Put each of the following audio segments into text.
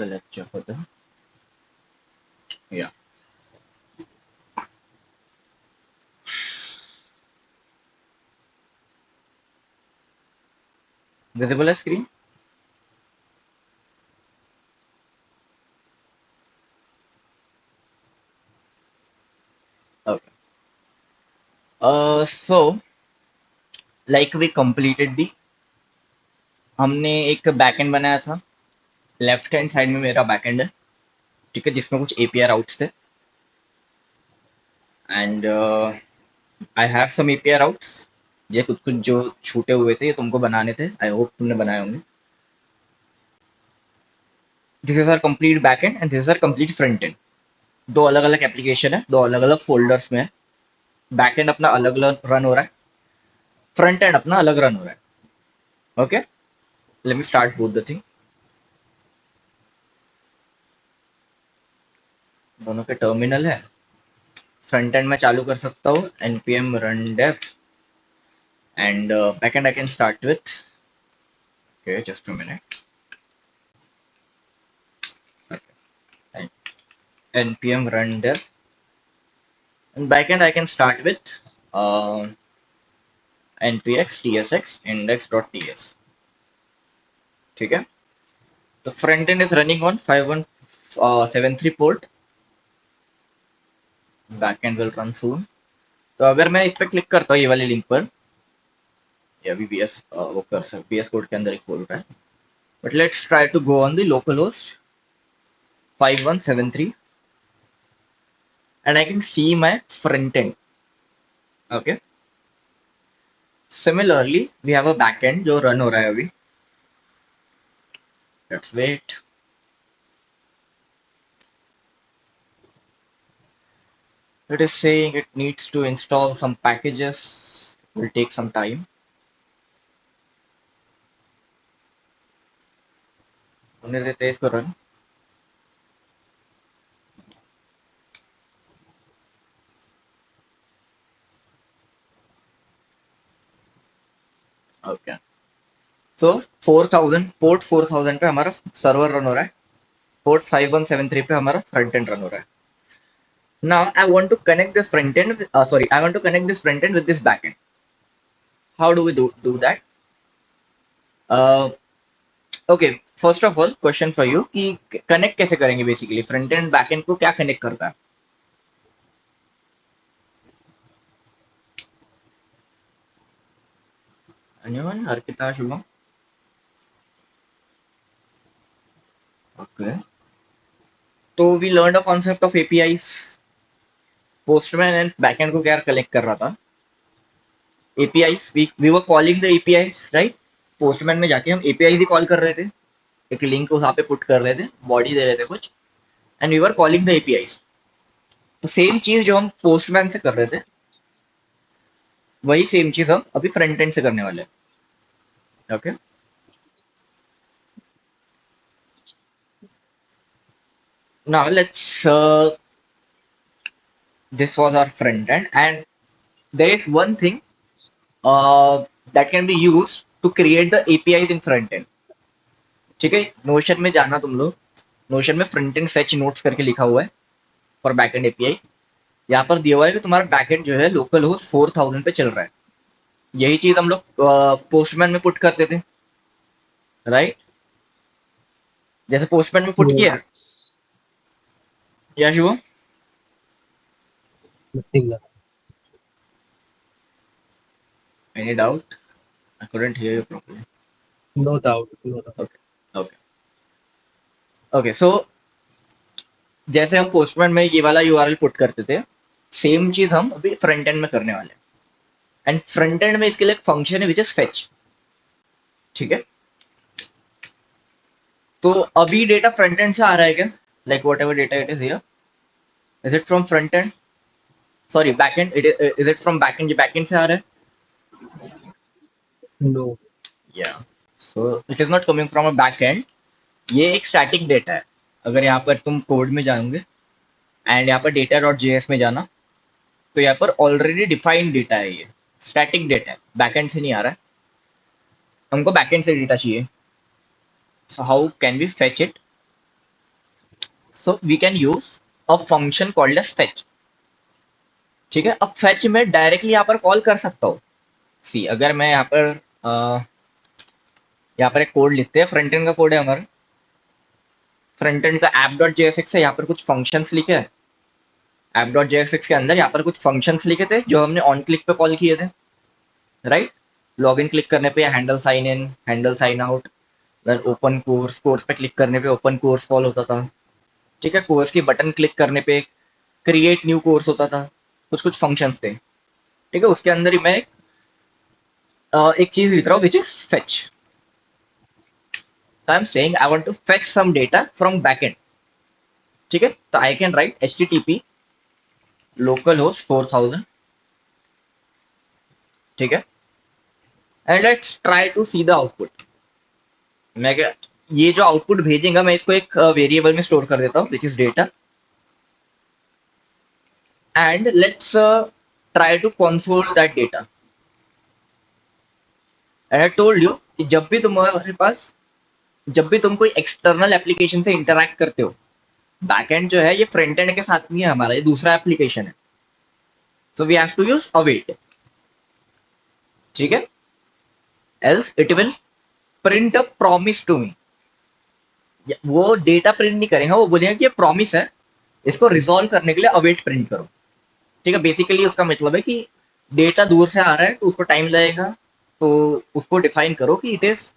the lecture for the yeah. Visible as screen? Okay. So like we completed the हमने एक backend बनाया था. Left hand side में मेरा बैकएंड है, ठीक है, जिसमें कुछ एपीआई राउट्स थे. And I have some API routes. ये कुछ कुछ जो छूटे हुए थे ये तुमको बनाने थे. आई होप तुमने बनाए होंगे. This is our complete backend and this is our complete front end. दो अलग अलग एप्लीकेशन है, दो अलग अलग फोल्डर्स में है. बैकएंड अपना अलग अलग रन हो रहा है, फ्रंट एंड अपना अलग रन हो रहा है. Okay, let me start both the thing. दोनों के टर्मिनल है. फ्रंट एंड में चालू कर सकता हूँ npm run dev and backend I can start with. Okay, just a minute. Okay. And npm run dev and backend I can start with uh, npx tsx index.ts. ठीक है. The front end is running on 5173 port. Backend will run soon. तो अगर मैं इस पे click करता हूँ ये वाली लिंक पर, ये अभी VS वो कर सकते VS कोड के अंदर ही खोल रहा है. But let's try to go on the localhost 5173 and I can see my front end. Okay. Similarly, we have a backend जो run हो रहा है अभी. Let's wait. It is saying it needs to install some packages. It will take some time. होने देते हैं इसको run. Okay. So 4000 port 4000 पे हमारा सर्वर रन हो रहा है. पोर्ट 5173 पे हमारा फ्रंट एंड रन हो रहा है. Now I want to connect this front end. Sorry, I want to connect this front end with this back end. How do we do that? Uh, okay, first of all question for you कि connect कैसे करेंगे. Basically front end back end को क्या connect करता है. Anyone? Arpita, Shubham? Okay, तो we learn a concept of APIs. Postman and backend को क्या कनेक्ट कर रहा था. APIs, we were calling the APIs, right. Postman में जाके हम एपीआईज ही कॉल कर रहे थे. एक लिंक उस पे पुट कर रहे थे, बॉडी दे रहे थे कुछ, and we were calling the APIs. तो सेम चीज जो हम पोस्टमैन से कर रहे थे वही सेम चीज हम अभी फ्रंट एंड से करने वाले हैं. Okay. Now let's this was our front end, and there is one thing that can be used to create the APIs in front end. ठीक है, नोशन में जाना तुम लोग. नोशन में फ्रंट एंड फेच नोट्स करके लिखा हुआ है फॉर बैकएंड एपीआई. यहाँ पर दिया हुआ है कि तुम्हारा बैकएंड जो है लोकल होस्ट 4000 पे चल रहा है. यही चीज हम लोग पोस्टमैन में पुट करते थे, राइट. जैसे पोस्टमैन में पुट किया. Yes. या Shubham? Nothing. Any doubt? I couldn't hear you properly. No doubt. No doubt. Okay. Okay. Okay, so जैसे हम पोस्टमैन में ये वाला यूआरएल पुट करते थे, सेम चीज हम अभी फ्रंट एंड में करने वाले हैं. एंड फ्रंट एंड में इसके लिए एक फंक्शन है विच इज फेच. ठीक है. तो अभी डेटा फ्रंट एंड से आ रहा है क्या? Like what ever data it is here, is it from front and? Sorry, back and. Is it from back and? Back and से आ रहा है. No. या, so it is not coming from a back and. ये एक static data है. अगर यहाँ पर तुम कोड में जाओगे एंड यहाँ पर डेटा डॉट जेएस में जाना, तो यहाँ पर ऑलरेडी डिफाइंड डेटा है. ये स्टैटिक डेटा है, बैकएंड से नहीं आ रहा है. हमको बैकएंड से डेटा चाहिए. So how can we fetch it? So we can use a function called as fetch. ठीक है, अब फेच में डायरेक्टली यहाँ पर कॉल कर सकता हूँ। सी अगर मैं यहाँ पर यहाँ पर एक कोड लिखते हैं, फ्रंट एंड का कोड है हमारा, फ्रंट एंड का ऐप डॉट जेएसएक्स है, यहाँ पर कुछ फंक्शंस लिखे हैं। ऐप डॉट जेएसएक्स के अंदर यहाँ पर कुछ फंक्शंस लिखे थे जो हमने ऑन क्लिक पे कॉल किए थे, राइट। लॉग इन क्लिक करने पे handle sign in, handle sign out, then open course, course पे क्लिक करने पे ओपन कोर्स कॉल होता था। ठीक है, कोर्स की बटन क्लिक करने पे क्रिएट न्यू कोर्स होता था। कुछ कुछ फंक्शंस थे। ठीक है, उसके अंदर ही मैं एक चीज लिख रहा हूँ which is fetch. So I'm saying I want to fetch some data from backend. ठीक है, तो I can write http localhost 4000। ठीक है, and let's try to see the output. मैं क्या, ये जो आउटपुट भेजेगा मैं इसको एक वेरिएबल में स्टोर कर देता हूँ which is data, and let's try to console that data. And I told you कि जब भी तुम्हारे पास, जब भी तुम कोई एक्सटर्नल एप्लीकेशन से इंटरैक्ट करते हो, बैकएंड जो है ये फ्रंट एंड के साथ नहीं है हमारा, ये दूसरा एप्लीकेशन है। So we have to use await. ठीक है, else it will print a promise to me. वो डेटा प्रिंट नहीं करेगा, वो बोलेगा कि ये प्रॉमिस है, इसको रिजॉल्व करने के लिए अवेट प्रिंट करो। ठीक है, बेसिकली उसका मतलब है कि डेटा दूर से आ रहा है तो उसको टाइम लगेगा, तो उसको डिफाइन करो कि it is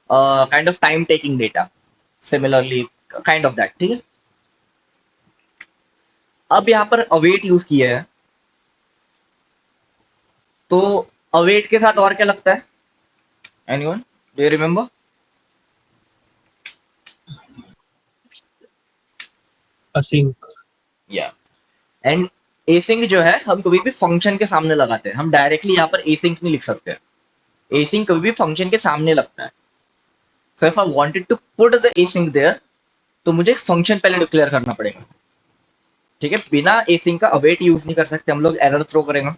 kind of time taking data, similarly kind of that. ठीक है, अब यहाँ पर अवेट यूज किया है, तो अवेट के साथ और क्या लगता है, anyone do you remember? async. या, एंड एसिंक जो है हम कभी भी फंक्शन के सामने लगाते हैं, हम डायरेक्टली यहाँ पर एसिंक नहीं लिख सकते। एसिंक कभी भी फंक्शन के सामने लगता है। So if I wanted to put the async there, तो मुझे एक फंक्शन पहले डिक्लेयर करना पड़ेगा। ठीक है, बिना एसिंक का अवेट यूज नहीं कर सकते, हम लोग एरर थ्रो करेंगे।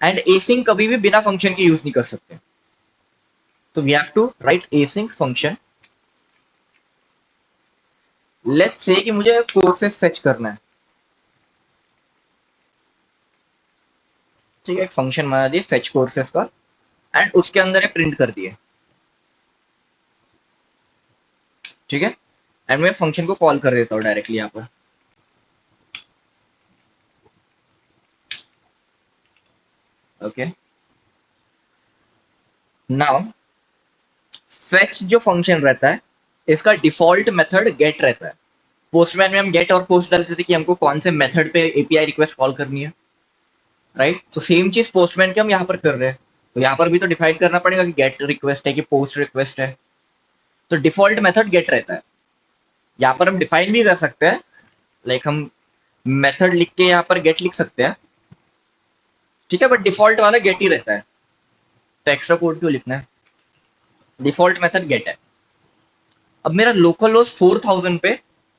एंड एसिंक कभी भी बिना फंक्शन के यूज नहीं कर सकते, तो we have to write async function. Let's say कि मुझे कोर्सेस फेच करना है। ठीक है, एक फंक्शन बना दिए फेच कोर्सेस का, एंड उसके अंदर प्रिंट कर दिए। ठीक है, एंड मैं फंक्शन को कॉल कर देता हूँ डायरेक्टली यहाँ पर। ओके, नाउ फेच जो फंक्शन रहता है, इसका डिफॉल्ट मेथड गेट रहता है। पोस्टमैन में हम गेट और पोस्ट डालते थे कि हमको कौन से मेथड पे एपीआई रिक्वेस्ट कॉल करनी है, राइट। तो सेम चीज पोस्टमैन के हम यहाँ पर कर रहे हैं, तो यहाँ पर भी तो डिफाइन करना पड़ेगा कि गेट रिक्वेस्ट है कि पोस्ट रिक्वेस्ट है। तो डिफॉल्ट मेथड गेट रहता है। यहाँ पर हम डिफाइन भी कर सकते हैं, लाइक हम मेथड लिख के यहाँ पर गेट लिख सकते हैं। ठीक है, बट डिफॉल्ट वाला गेट ही रहता है, तो एक्स्ट्रा कोड क्यों लिखना है, डिफॉल्ट मेथड गेट है। अब मेरा लोकल होस्ट 4000 पे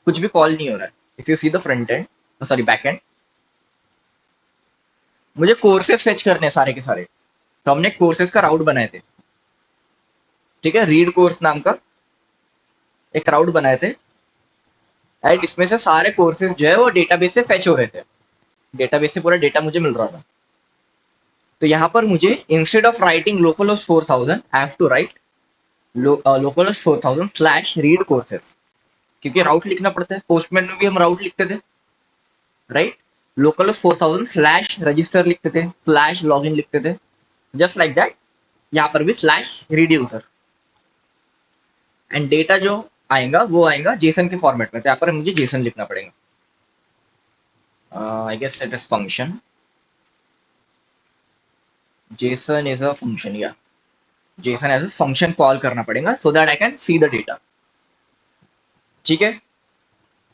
कुछ भी कॉल नहीं हो रहा है। If you see the front and, sorry back and, मुझे कोर्सेस फेच करने हैं सारे के सारे, तो हमने कोर्सेस का राउट बनाए थे। ठीक है, रीड कोर्स नाम का एक राउट बनाए थे, एंड इसमें से सारे कोर्सेज जो है वो डेटाबेस से फेच हो रहे थे, डेटाबेस से पूरा डेटा मुझे मिल रहा था। तो यहाँ पर मुझे instead of writing local host 4000 I have to write local host 4000 slash read courses, क्योंकि राउट लिखना पड़ता है, पोस्टमैन में भी हम राउट लिखते थे, right. Local host 4000 slash register लिखते थे, स्लैश लॉग इन लिखते थे, जस्ट लाइक दैट यहाँ पर भी slash read user, and data जो आएगा वो आएगा जेसन के फॉर्मेट में, तो यहाँ पर मुझे जेसन लिखना पड़ेगा। I guess it is function, JSON is a function, या JSON as a function call करना पड़ेगा so that I can see the data. ठीक है,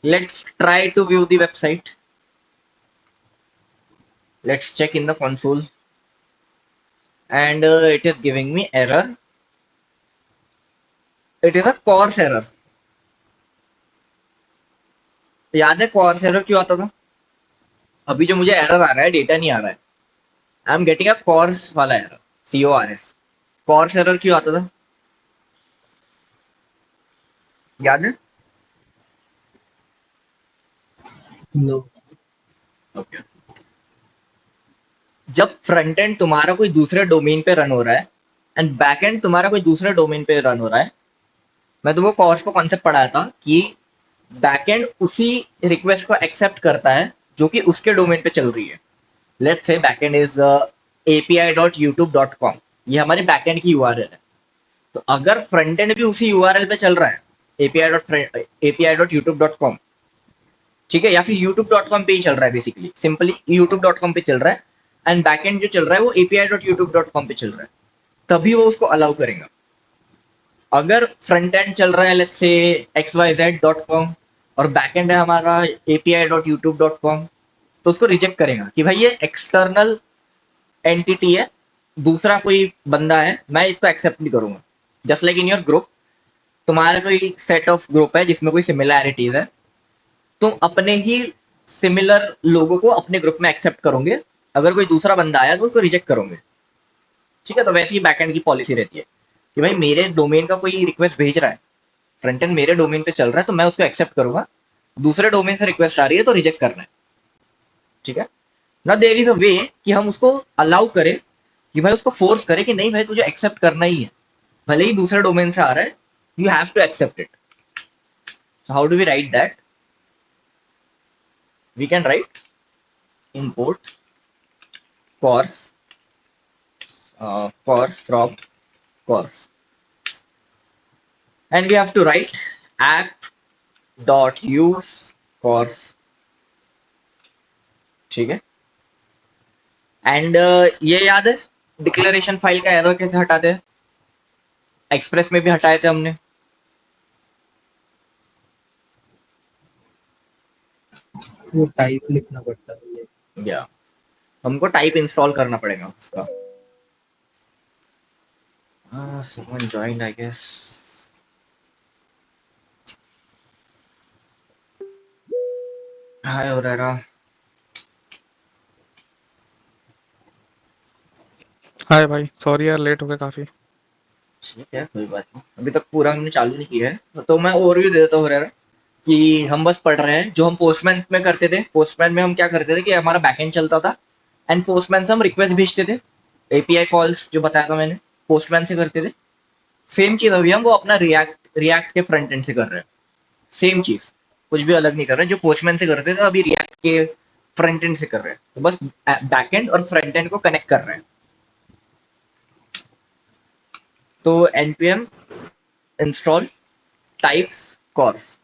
let's try to view the website, let's check in the console, and it is giving me error, it is a CORS error. याद है course error क्यों आता था? अभी जो मुझे एरर आ रहा है डेटा नहीं आ रहा है, I am getting a CORS वाला एरर, CORS। कॉर्स एरर क्यों आता था, याद है? No. ओके। जब फ्रंट एंड तुम्हारा कोई दूसरे डोमेन पे रन हो रहा है एंड बैक एंड तुम्हारा कोई दूसरे डोमेन पे रन हो रहा है, मैं तुमको कॉर्स को कॉन्सेप्ट पढ़ाया था कि बैकएंड उसी रिक्वेस्ट को एक्सेप्ट करता है जो कि उसके डोमेन पे चल रही है। लेट्स से बैकएंड इज api.youtube.com, ये हमारे बैकएंड की यूआरएल है। तो अगर फ्रंट एंड भी उसी यूआरएल पे चल रहा है api.youtube.com, ठीक है, या फिर youtube.com पे ही चल रहा है, बेसिकली सिंपली youtube.com पे चल रहा है एंड बैकएंड जो चल रहा है वो api.youtube.com पे चल रहा है, तभी वो उसको अलाउ करेगा। अगर फ्रंट एंड चल रहा है लेट्स से xyz.com और बैक एंड है हमारा api.youtube.com, तो उसको रिजेक्ट करेगा कि भाई ये एक्सटर्नल एंटिटी है, दूसरा कोई बंदा है, मैं इसको एक्सेप्ट नहीं करूंगा। Just like in your group, तुम्हारा कोई सेट ऑफ ग्रुप है जिसमें कोई सिमिलैरिटीज है, तुम अपने ही सिमिलर लोगों को अपने ग्रुप में एक्सेप्ट करोगे, अगर कोई दूसरा बंदा आया तो उसको रिजेक्ट करोगे। ठीक है, तो वैसे ही बैकएंड की पॉलिसी रहती है कि भाई मेरे डोमेन का कोई रिक्वेस्ट भेज रहा है, फ्रंट एंड मेरे डोमेन पे चल रहा है तो मैं उसको एक्सेप्ट करूंगा, दूसरे डोमेन से रिक्वेस्ट आ रही है तो रिजेक्ट करना है। ठीक है ना, देयर इज अ वे कि हम उसको अलाउ करें, कि भाई उसको फोर्स करें कि नहीं भाई तुझे एक्सेप्ट करना ही है, भले ही दूसरे डोमेन से आ रहा है, you have to accept it. How do we write that? We can write import course course from course, and we have to write app dot use course। ठीक है, एंड ये याद है डिक्लेरेशन फाइल का एरर कैसे हटाते हैं? Express में भी हटाए थे हमने। वो टाइप लिखना पड़ता है। या हमको टाइप इंस्टॉल करना पड़ेगा उसका। someone joined I guess। हाय ओरेरा। हाय भाई, सॉरी यार लेट हो गया काफी। ठीक है, कोई बात नहीं, अभी तक पूरा हमने चालू नहीं किया है, तो मैं ओवरव्यू दे देता हूँ ओरेरा कि हम बस पढ़ रहे हैं जो हम पोस्टमैन में करते थे। पोस्टमैन में हम क्या करते थे कि हमारा बैकएंड चलता था एंड पोस्टमैन से हम रिक्वेस्ट भेजते थे, एपीआई कॉल्स जो बताया था मैंने पोस्टमैन से करते थे। सेम चीज अभी हम वो अपना रिएक्ट रिएक्ट के फ्रंट एंड से कर रहे हैं, सेम चीज, कुछ भी अलग नहीं कर रहे हैं। जो पोस्टमैन से करते थे अभी रिएक्ट के फ्रंट एंड से कर रहे हैं, तो बस बैक एंड और फ्रंट एंड को कनेक्ट कर रहे हैं। तो npm इंस्टॉल टाइप्स कॉर्स।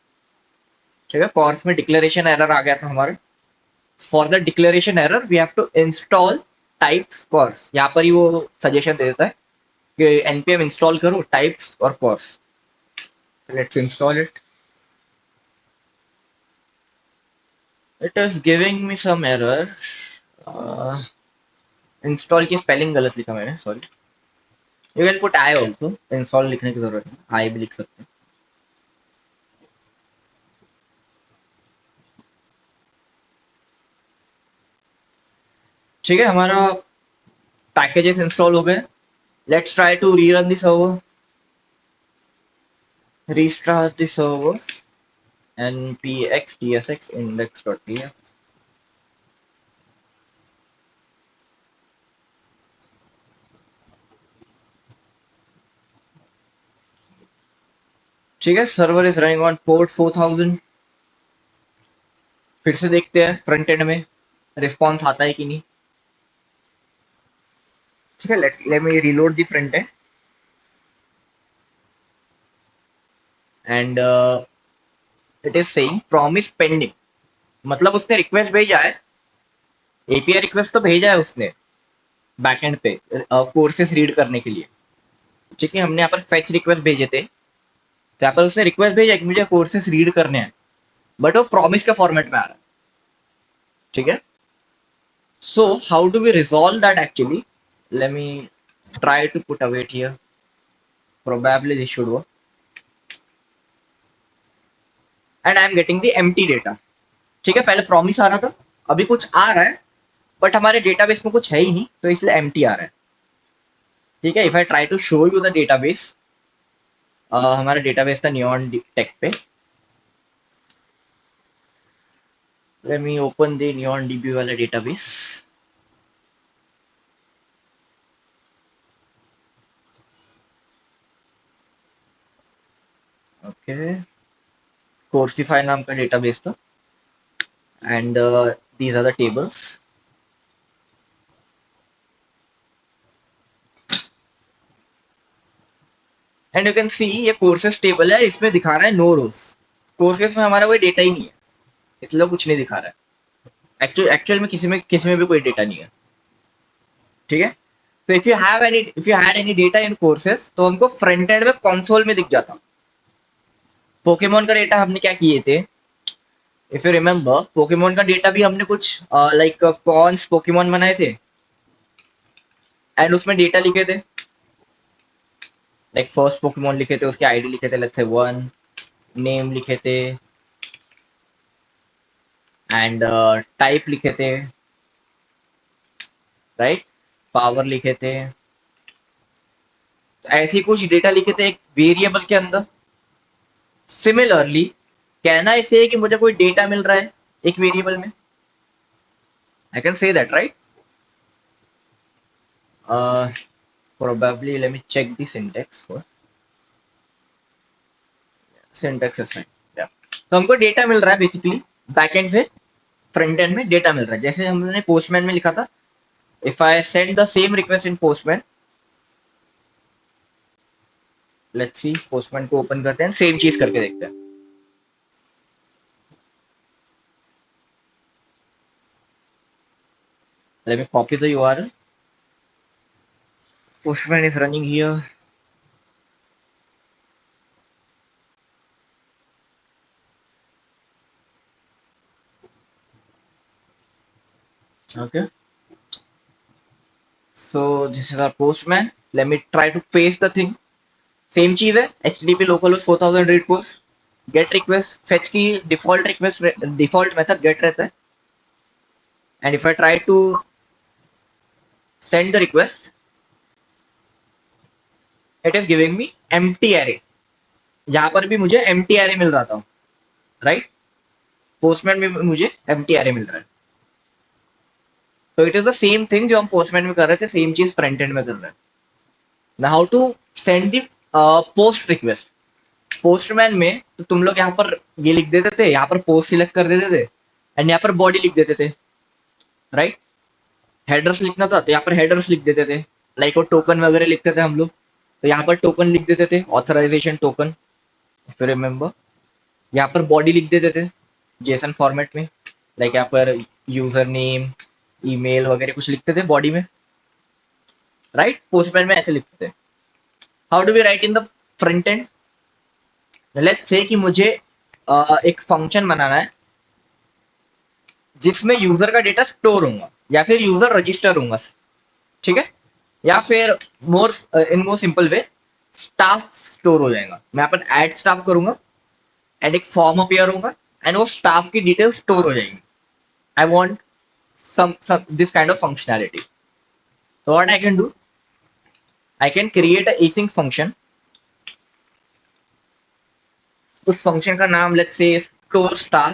ठीक है, कॉर्स में डिक्लेरेशन एरर आ गया था हमारा। For the declaration error we have to install types CORS. यहाँ पर ही वो सजेशन दे देता है कि npm इंस्टॉल करो टाइप्स और CORS. Let's install it. It is giving me some error. Install की स्पेलिंग गलत लिखा मैंने, sorry. You can put I also, install लिखने की जरूरत नहीं, आई भी लिख सकते हैं। ठीक है, हमारा पैकेजेस इंस्टॉल हो गए। Let's try to rerun the server, restart the server, npx tsx index.ts। ठीक है, server is running on port 4000। फिर से देखते हैं फ्रंट एंड में रिस्पॉन्स आता है कि नहीं। ठीक है, let me reload the front and and it is saying promise pending, मतलब उसने रिक्वेस्ट भेजा है, एपीआई रिक्वेस्ट तो भेजा है उसने बैकएंड पे कोर्सेस रीड करने के लिए। ठीक है, हमने यहाँ पर फेच रिक्वेस्ट भेजे थे, तो यहाँ पर उसने रिक्वेस्ट भेजा कि मुझे कोर्सेस रीड करने हैं, बट वो प्रॉमिस के फॉर्मेट में आ रहा है। ठीक है, so how do we resolve that actually? Let me try to put await here, probably this should work, and I am getting the empty data। ठीक है, पहले प्रॉमिस आ रहा था, अभी कुछ आ रहा है बट हमारे डेटाबेस में कुछ है ही नहीं, तो इसलिए एम्प्टी आ रहा है। ठीक है, if I try to show you the database, हमारा डेटाबेस था नियॉन टेक पे। Let me open the NeonDB वाला database. Okay, Coursify नाम का database था, and these are the tables. And you can see ये courses table है, इसमें दिखा रहा है no rows. Courses में हमारा कोई डेटा ही नहीं है, इसलिए कुछ नहीं दिखा रहा है. एक्चुअल में किसी में भी कोई डेटा नहीं है. ठीक है. तो if you had any data in courses तो हमको फ्रंट एंड में कंसोल में दिख जाता. पोकेमोन का डेटा हमने क्या किए थे, इफ यू रिमेम्बर, पोकेमोन का डेटा भी हमने कुछ लाइक कॉन्स पोकेमोन बनाए थे एंड उसमें डेटा लिखे थे. लाइक फर्स्ट पोकेमोन लिखे थे, उसके आईडी लिखे थे, लेट्स से 1, नेम लिखे थे एंड टाइप लिखे थे, राइट, पावर लिखे थे. तो ऐसे ही कुछ डेटा लिखे थे एक वेरिएबल के अंदर. सिमिलरली कहना इसे है कि मुझे कोई डेटा मिल रहा है एक वेरिएबल में. I can say that, right. Probably let me check the syntax first. Syntax is fine. Yeah. तो हमको डेटा मिल रहा है बेसिकली बैकएंड से फ्रंट एंड में डेटा मिल रहा है. जैसे हमने पोस्टमैन में लिखा था, if I send the same request in postman, let's see, postman को ओपन करते हैं, सेम चीज करके देखते हैं. Let me copy the URL. Postman is running here. Okay. So this is our Postman. Let me try to paste the thing. Same चीज है, HTTP localhost 4000 read post, get request, fetch की default method get रहता है. And if I try to send the request, it is giving me empty array. यहाँ पर भी मुझे empty array मिल रहा था, right? Postman में मुझे empty array मिल रहा है. तो it is the same thing जो हम पोस्टमैन में कर रहे थे, सेम चीज फ्रंट एंड में कर रहे हैं. Now how to send the post request. Postman में तो तुम लोग यहाँ पर ये लिख देते थे, यहाँ पर पोस्ट सिलेक्ट कर देते थे एंड यहाँ पर बॉडी लिख देते थे, राइट. हेडर्स लिखना था तो यहाँ पर हेडर्स लिख देते थे, लाइक वो टोकन वगैरह लिखते थे हम लोग, तो यहाँ पर टोकन लिख देते थे, authorization token, if you remember. यहाँ पर बॉडी लिख देते थे जेसन फॉर्मेट में, लाइक यहाँ पर यूजर नेम, ईमेल वगैरह कुछ लिखते थे बॉडी में, राइट. पोस्टमैन में ऐसे लिखते थे. How do we write in the front end. Let's say कि मुझे एक फंक्शन बनाना है जिसमें यूजर का डेटा स्टोर होगा या फिर यूजर रजिस्टर होगा, ठीक है, या फिर more simple way staff store हो जाएगा. मैं अपन ऐड स्टाफ करूंगा एंड एक फॉर्म अपीयर होगा एंड वो स्टाफ की डिटेल स्टोर हो जाएंगी. I want some this kind of functionality. So what I can do, I can create a async function. उस फंक्शन का नाम let's say store star.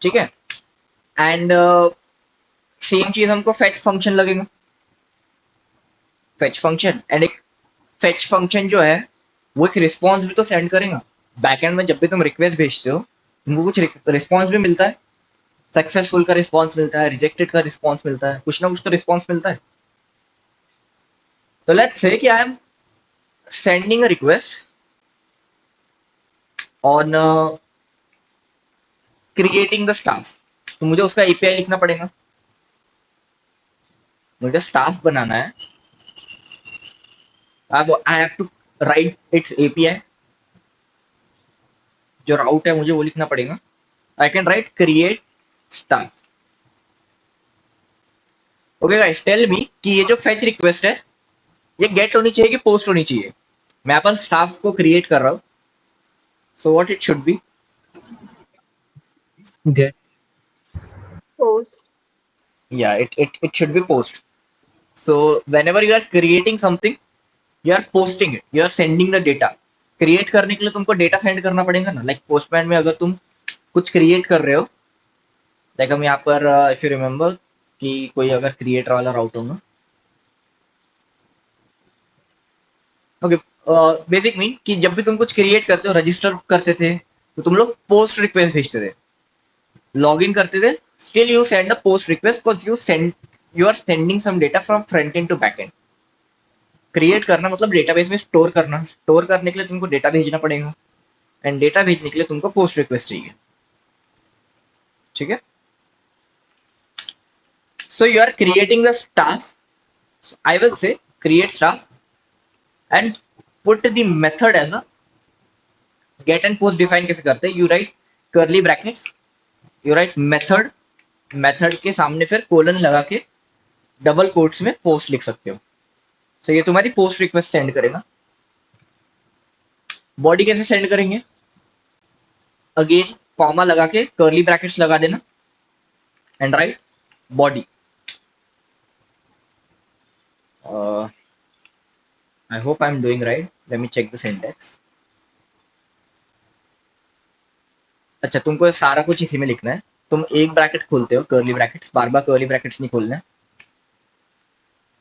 ठीक है. एंड सेम चीज हमको fetch फंक्शन लगेगा. fetch फंक्शन एंड एक fetch फंक्शन जो है वो एक रिस्पॉन्स भी तो सेंड करेगा. बैकएंड में जब भी तुम रिक्वेस्ट भेजते हो तुमको कुछ रिस्पॉन्स भी मिलता है. सक्सेसफुल का रिस्पॉन्स मिलता है, रिजेक्टेड का रिस्पॉन्स मिलता है, कुछ ना कुछ तो रिस्पॉन्स मिलता है. तो लेट्स से कि I am sending a request on creating the staff. तो मुझे उसका एपीआई लिखना पड़ेगा. मुझे स्टाफ बनाना है, I have to write its API. जो राउट है मुझे वो लिखना पड़ेगा. I can write create staff. Okay guys, tell me कि ये जो फेच रिक्वेस्ट है ये गेट होनी चाहिए कि पोस्ट होनी चाहिए. मैं यहाँ पर स्टाफ को क्रिएट कर रहा हूँ, so what it should be. Get. Post. Yeah, it should be post. So whenever you are creating something, you are posting it, you are sending the data. Create करने के लिए तुमको डेटा सेंड करना पड़ेगा ना, लाइक पोस्टमैन में अगर तुम कुछ क्रिएट कर रहे हो, लाइक हम यहाँ पर इफ यू रिमेम्बर कि कोई अगर क्रिएटर वाला राउट होगा, ओके, बेसिक मीन कि जब भी तुम कुछ क्रिएट करते हो, रजिस्टर करते थे तो तुम लोग पोस्ट रिक्वेस्ट भेजते थे, लॉग इन करते थे, still you send a post request because you are sending some data from front end to back end. Create करना मतलब डेटाबेस में स्टोर करना, स्टोर करने के लिए तुमको डेटा भेजना पड़ेगा, एंड डेटा भेजने के लिए तुमको पोस्ट रिक्वेस्ट चाहिए, ठीक है। So you are creating the staff, I will say create staff and put the method as a get and post. Define कैसे करते हैं, you write curly brackets, you write method, method के सामने फिर colon लगा के डबल कोट्स में post लिख सकते हो। तो ये तुम्हारी पोस्ट रिक्वेस्ट सेंड करेगा। बॉडी कैसे सेंड करेंगे, अगेन कॉमा लगा के कर्ली ब्रैकेट्स लगा देना and write body. I hope I am doing right, let me check the syntax. अच्छा, तुमको सारा कुछ इसी में लिखना है। तुम एक ब्रैकेट खोलते हो कर्ली ब्रैकेट्स, बार बार कर्ली ब्रैकेट्स नहीं खोलना है।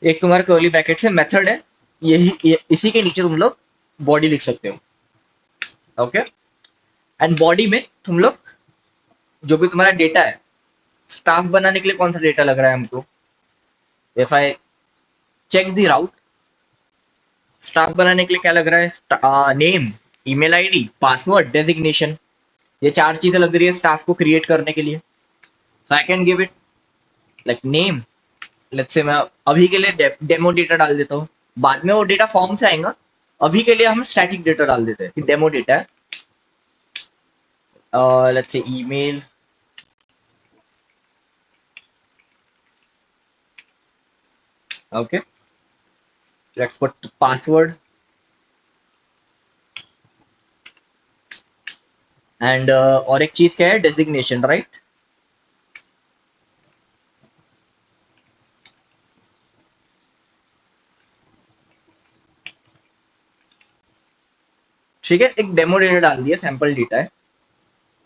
एक तुम्हारा कर्ली ब्रैकेट्स है, मेथड है, इसी के नीचे तुम लोग बॉडी लिख सकते हो, ओके। एंड बॉडी में तुम लोग जो भी तुम्हारा डेटा है, स्टाफ बनाने के लिए कौन सा डेटा लग रहा है हमको, if I check the route, staff बनाने के लिए क्या लग रहा है, name, email ID, password, designation, ये चार चीजें लग रही है स्टाफ को क्रिएट करने के लिए। So I can give it like name, let's say मैं अभी के लिए डेमो डेटा डाल देता हूँ, बाद में वो डेटा फॉर्म से आएगा, अभी के लिए हम स्टैटिक डेटा डाल देते हैं कि डेमो डेटा है। लेट्स से email, okay, let's put password and और एक चीज क्या है, डेजिग्नेशन, राइट। ठीक है, एक डेमो डेटा डाल दिया, सैंपल डेटा है।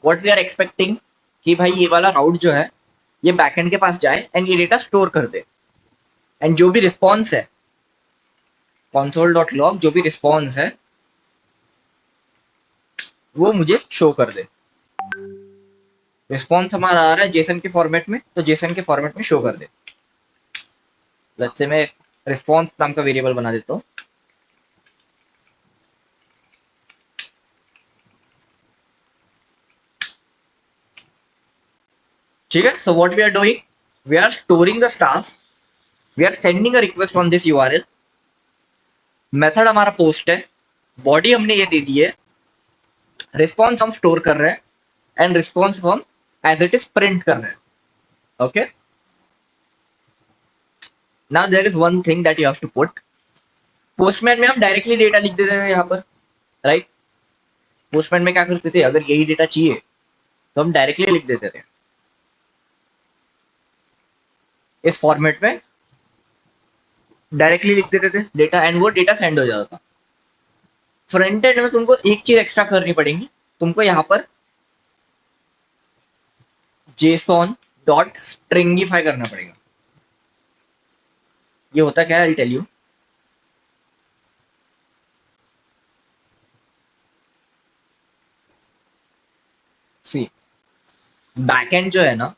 व्हाट वी आर एक्सपेक्टिंग कि भाई ये वाला राउट जो है ये बैकएंड के पास जाए एंड ये डेटा स्टोर कर दे, एंड जो भी रिस्पॉन्स है console.log, जो भी रिस्पॉन्स है वो मुझे शो कर दे। रिस्पॉन्स हमारा आ रहा है जेसन के फॉर्मेट में, तो जेसन के फॉर्मेट में शो कर दे। लेट्स से मैं रिस्पॉन्स नाम का वेरिएबल बना देता हूँ, ठीक है। So what we are doing, we are storing the staff, we are sending a request on this URL, method हमारा पोस्ट है, बॉडी हमने ये दे दी है, रिस्पॉन्स हम स्टोर कर रहे हैं एंड रिस्पॉन्स को हम एज इट इज प्रिंट कर रहे हैं, okay. Now there is one thing that you have to put, Postman में हम डायरेक्टली डेटा लिख देते थे यहाँ पर, राइट। पोस्टमैन में क्या करते थे, अगर यही डेटा चाहिए तो हम डायरेक्टली लिख देते थे इस फॉर्मेट में, डायरेक्टली लिख देते थे डेटा एंड वो डेटा सेंड हो जाता था। फ्रंट एंड में तुमको एक चीज एक्स्ट्रा करनी पड़ेगी, तुमको यहाँ पर जेसॉन डॉट स्ट्रिंगिफाई करना पड़ेगा। ये होता क्या है, I tell you. See, backend जो है ना,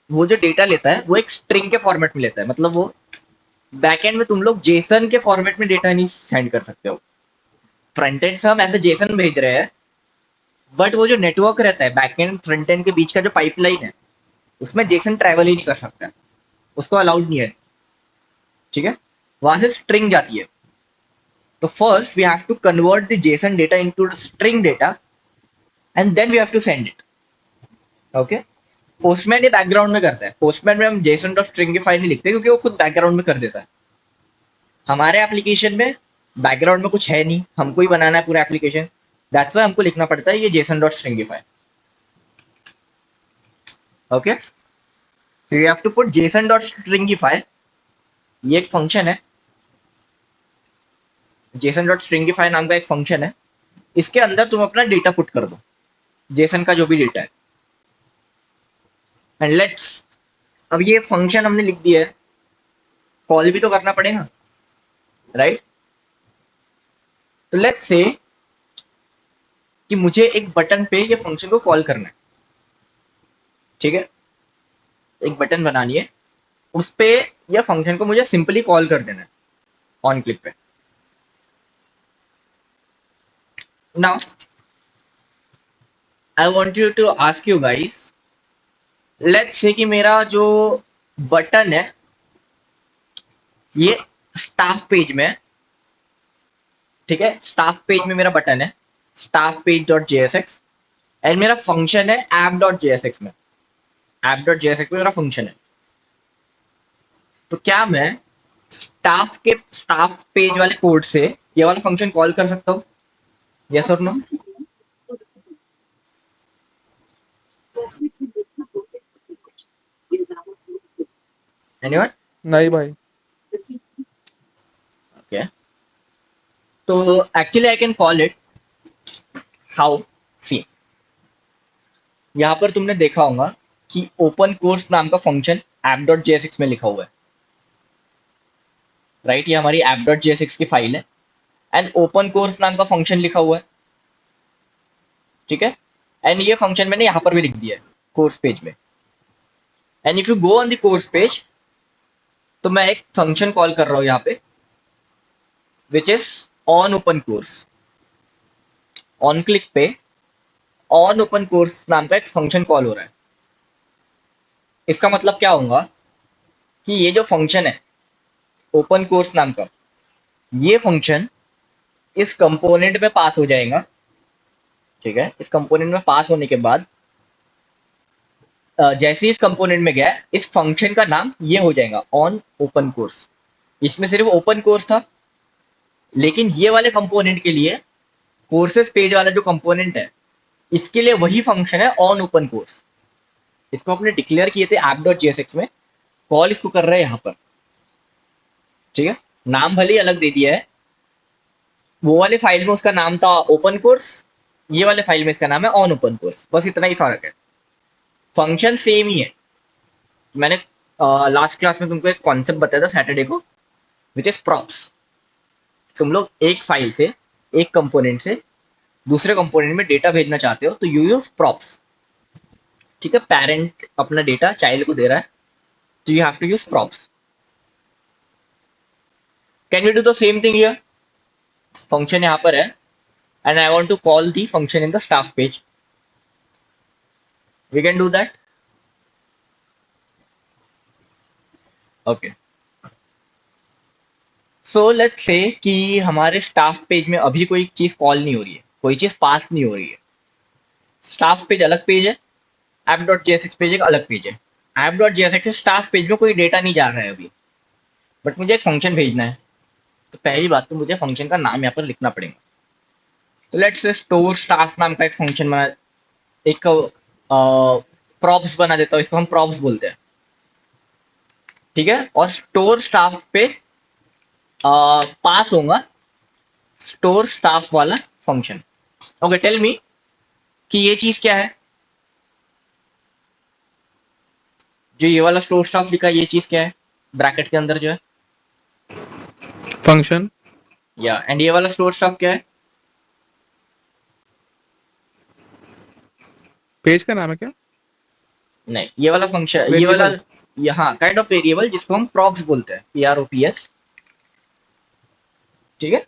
वो जो डेटा लेता है वो एक स्ट्रिंग के फॉर्मेट में लेता है, मतलब वो बैकएंड में तुम लोग जेसन के फॉर्मेट में डेटा नहीं सेंड कर सकते हो। फ्रंट एंड से हम ऐसे जेसन भेज रहे हैं, बट वो जो नेटवर्क रहता है बैकएंड फ्रंट एंड के बीच का जो पाइपलाइन है, उसमें जेसन ट्रैवल ही नहीं कर सकता, उसको अलाउड नहीं है, ठीक है। वहां से स्ट्रिंग जाती है, तो first we have to convert the JSON data into string data and then we have to send it, okay. Postman ये बैकग्राउंड में करता है, पोस्टमैन में हम जेसन डॉट स्ट्रिंगिफाई नहीं लिखते क्योंकि वो खुद बैकग्राउंड में कर देता है। हमारे एप्लीकेशन में बैकग्राउंड में कुछ है नहीं, हमको ही बनाना है पूरा एप्लीकेशन, दैट्स व्हाई हमको लिखना पड़ता है ये JSON dot stringify, okay. So you have to put JSON dot stringify, ये एक फंक्शन है, जेसन डॉट स्ट्रिंगिफाई नाम का एक फंक्शन है, इसके अंदर तुम अपना डेटा पुट कर दो, जेसन का जो भी डेटा है। एंड लेट्स, अब ये फंक्शन हमने लिख दिया है, कॉल भी तो करना पड़ेगा, राइट? तो लेट्स से कि मुझे एक बटन पे ये फंक्शन को कॉल करना है, ठीक है? एक बटन बनानी है, उस पे ये फंक्शन को मुझे सिंपली कॉल कर देना है ऑन क्लिक पे। Now I want you to ask you guys, let's say कि मेरा जो बटन है ये स्टाफ पेज में है, ठीक है? स्टाफ पेज में मेरा बटन है, staff page dot JSX, and मेरा फंक्शन है ऐप डॉट जेएसएक्स में, ऐप डॉट जेएसएक्स में मेरा फंक्शन है। तो क्या मैं स्टाफ पेज वाले कोड से ये वाला फंक्शन कॉल कर सकता हूँ? यस और नो? एनीवन? नहीं भाई। ओके, तो actually I can call it how, see यहाँ पर तुमने देखा होगा कि ओपन कोर्स नाम का फंक्शन ऐप डॉट जेएसएक्स में लिखा हुआ है, राइट? ये हमारी ऐप डॉट जेएसएक्स की फाइल है एंड ओपन कोर्स नाम का फंक्शन लिखा हुआ है, ठीक है? एंड ये फंक्शन मैंने यहाँ पर भी लिख दिया है कोर्स पेज में। And if you go on the course page, तो मैं एक फंक्शन कॉल कर रहा हूँ यहाँ पे, which is on open course. On click पे ऑन ओपन कोर्स नाम का एक फंक्शन कॉल हो रहा है। इसका मतलब क्या होगा कि ये जो फंक्शन है ओपन कोर्स नाम का, ये फंक्शन इस कंपोनेंट में पास हो जाएगा, ठीक है? इस कंपोनेंट में पास होने के बाद जैसे ही इस कंपोनेंट में गया, इस फंक्शन का नाम ये हो जाएगा ऑन ओपन कोर्स। इसमें सिर्फ ओपन कोर्स था, लेकिन ये वाले कंपोनेंट के लिए, कोर्सेस पेज वाला जो कंपोनेंट है, इसके लिए वही फंक्शन है ऑन ओपन कोर्स। इसको अपने डिक्लेयर किए थे ऐप डॉट जेएसएक्स में, कॉल इसको कर रहे हैं यहाँ पर, ठीक है? नाम भले ही अलग दे दिया है, वो वाले फाइल में उसका नाम था ओपन कोर्स, ये वाले फाइल में इसका नाम है ऑन ओपन कोर्स, बस इतना ही फर्क है। फंक्शन सेम ही है। मैंने लास्ट क्लास में तुमको एक कॉन्सेप्ट बताया था सैटरडे को, विच इज प्रॉप्स। तुम लोग एक फाइल से, एक कंपोनेंट से दूसरे कंपोनेंट में डेटा भेजना चाहते हो, तो यू यूज प्रॉप्स, ठीक है? पेरेंट अपना डेटा चाइल्ड को दे रहा है, तो you have to use props. Can you do the same thing here? Function यहाँ पर है and I want to call the function in the staff page. We can do that. Okay, so let's say कि हमारे staff page में अभी कोई चीज call नहीं हो रही है, कोई चीज पास नहीं हो रही है। स्टाफ पेज अलग पेज है, ऐप डॉट जेएसएक्स पेज एक अलग पेज है। ऐप डॉट जेएसएक्स से स्टाफ पेज में कोई डेटा नहीं जा रहा है अभी, बट मुझे एक फंक्शन भेजना है। तो पहली बात तो मुझे फंक्शन का नाम यहाँ पर लिखना पड़ेगा। तो लेट्स से स्टोर स्टाफ नाम का एक फंक्शन बना, एक प्रॉप्स बना देता हूँ, इसको हम प्रॉप्स बोलते हैं, ठीक है? और स्टोर स्टाफ पे पास होगा स्टोर स्टाफ वाला फंक्शन। ओके, टेल मी कि ये चीज क्या है? जो ये वाला स्टोर स्टाफ लिखा है, ये चीज क्या है ब्रैकेट के अंदर जो है? फंक्शन। या एंड ये वाला स्टोर स्टाफ क्या है? पेज का नाम है क्या? नहीं, ये वाला फंक्शन, ये Variable. वाला, यहाँ काइंड ऑफ वेरिएबल जिसको हम प्रॉप्स बोलते हैं, PROPS, ठीक है?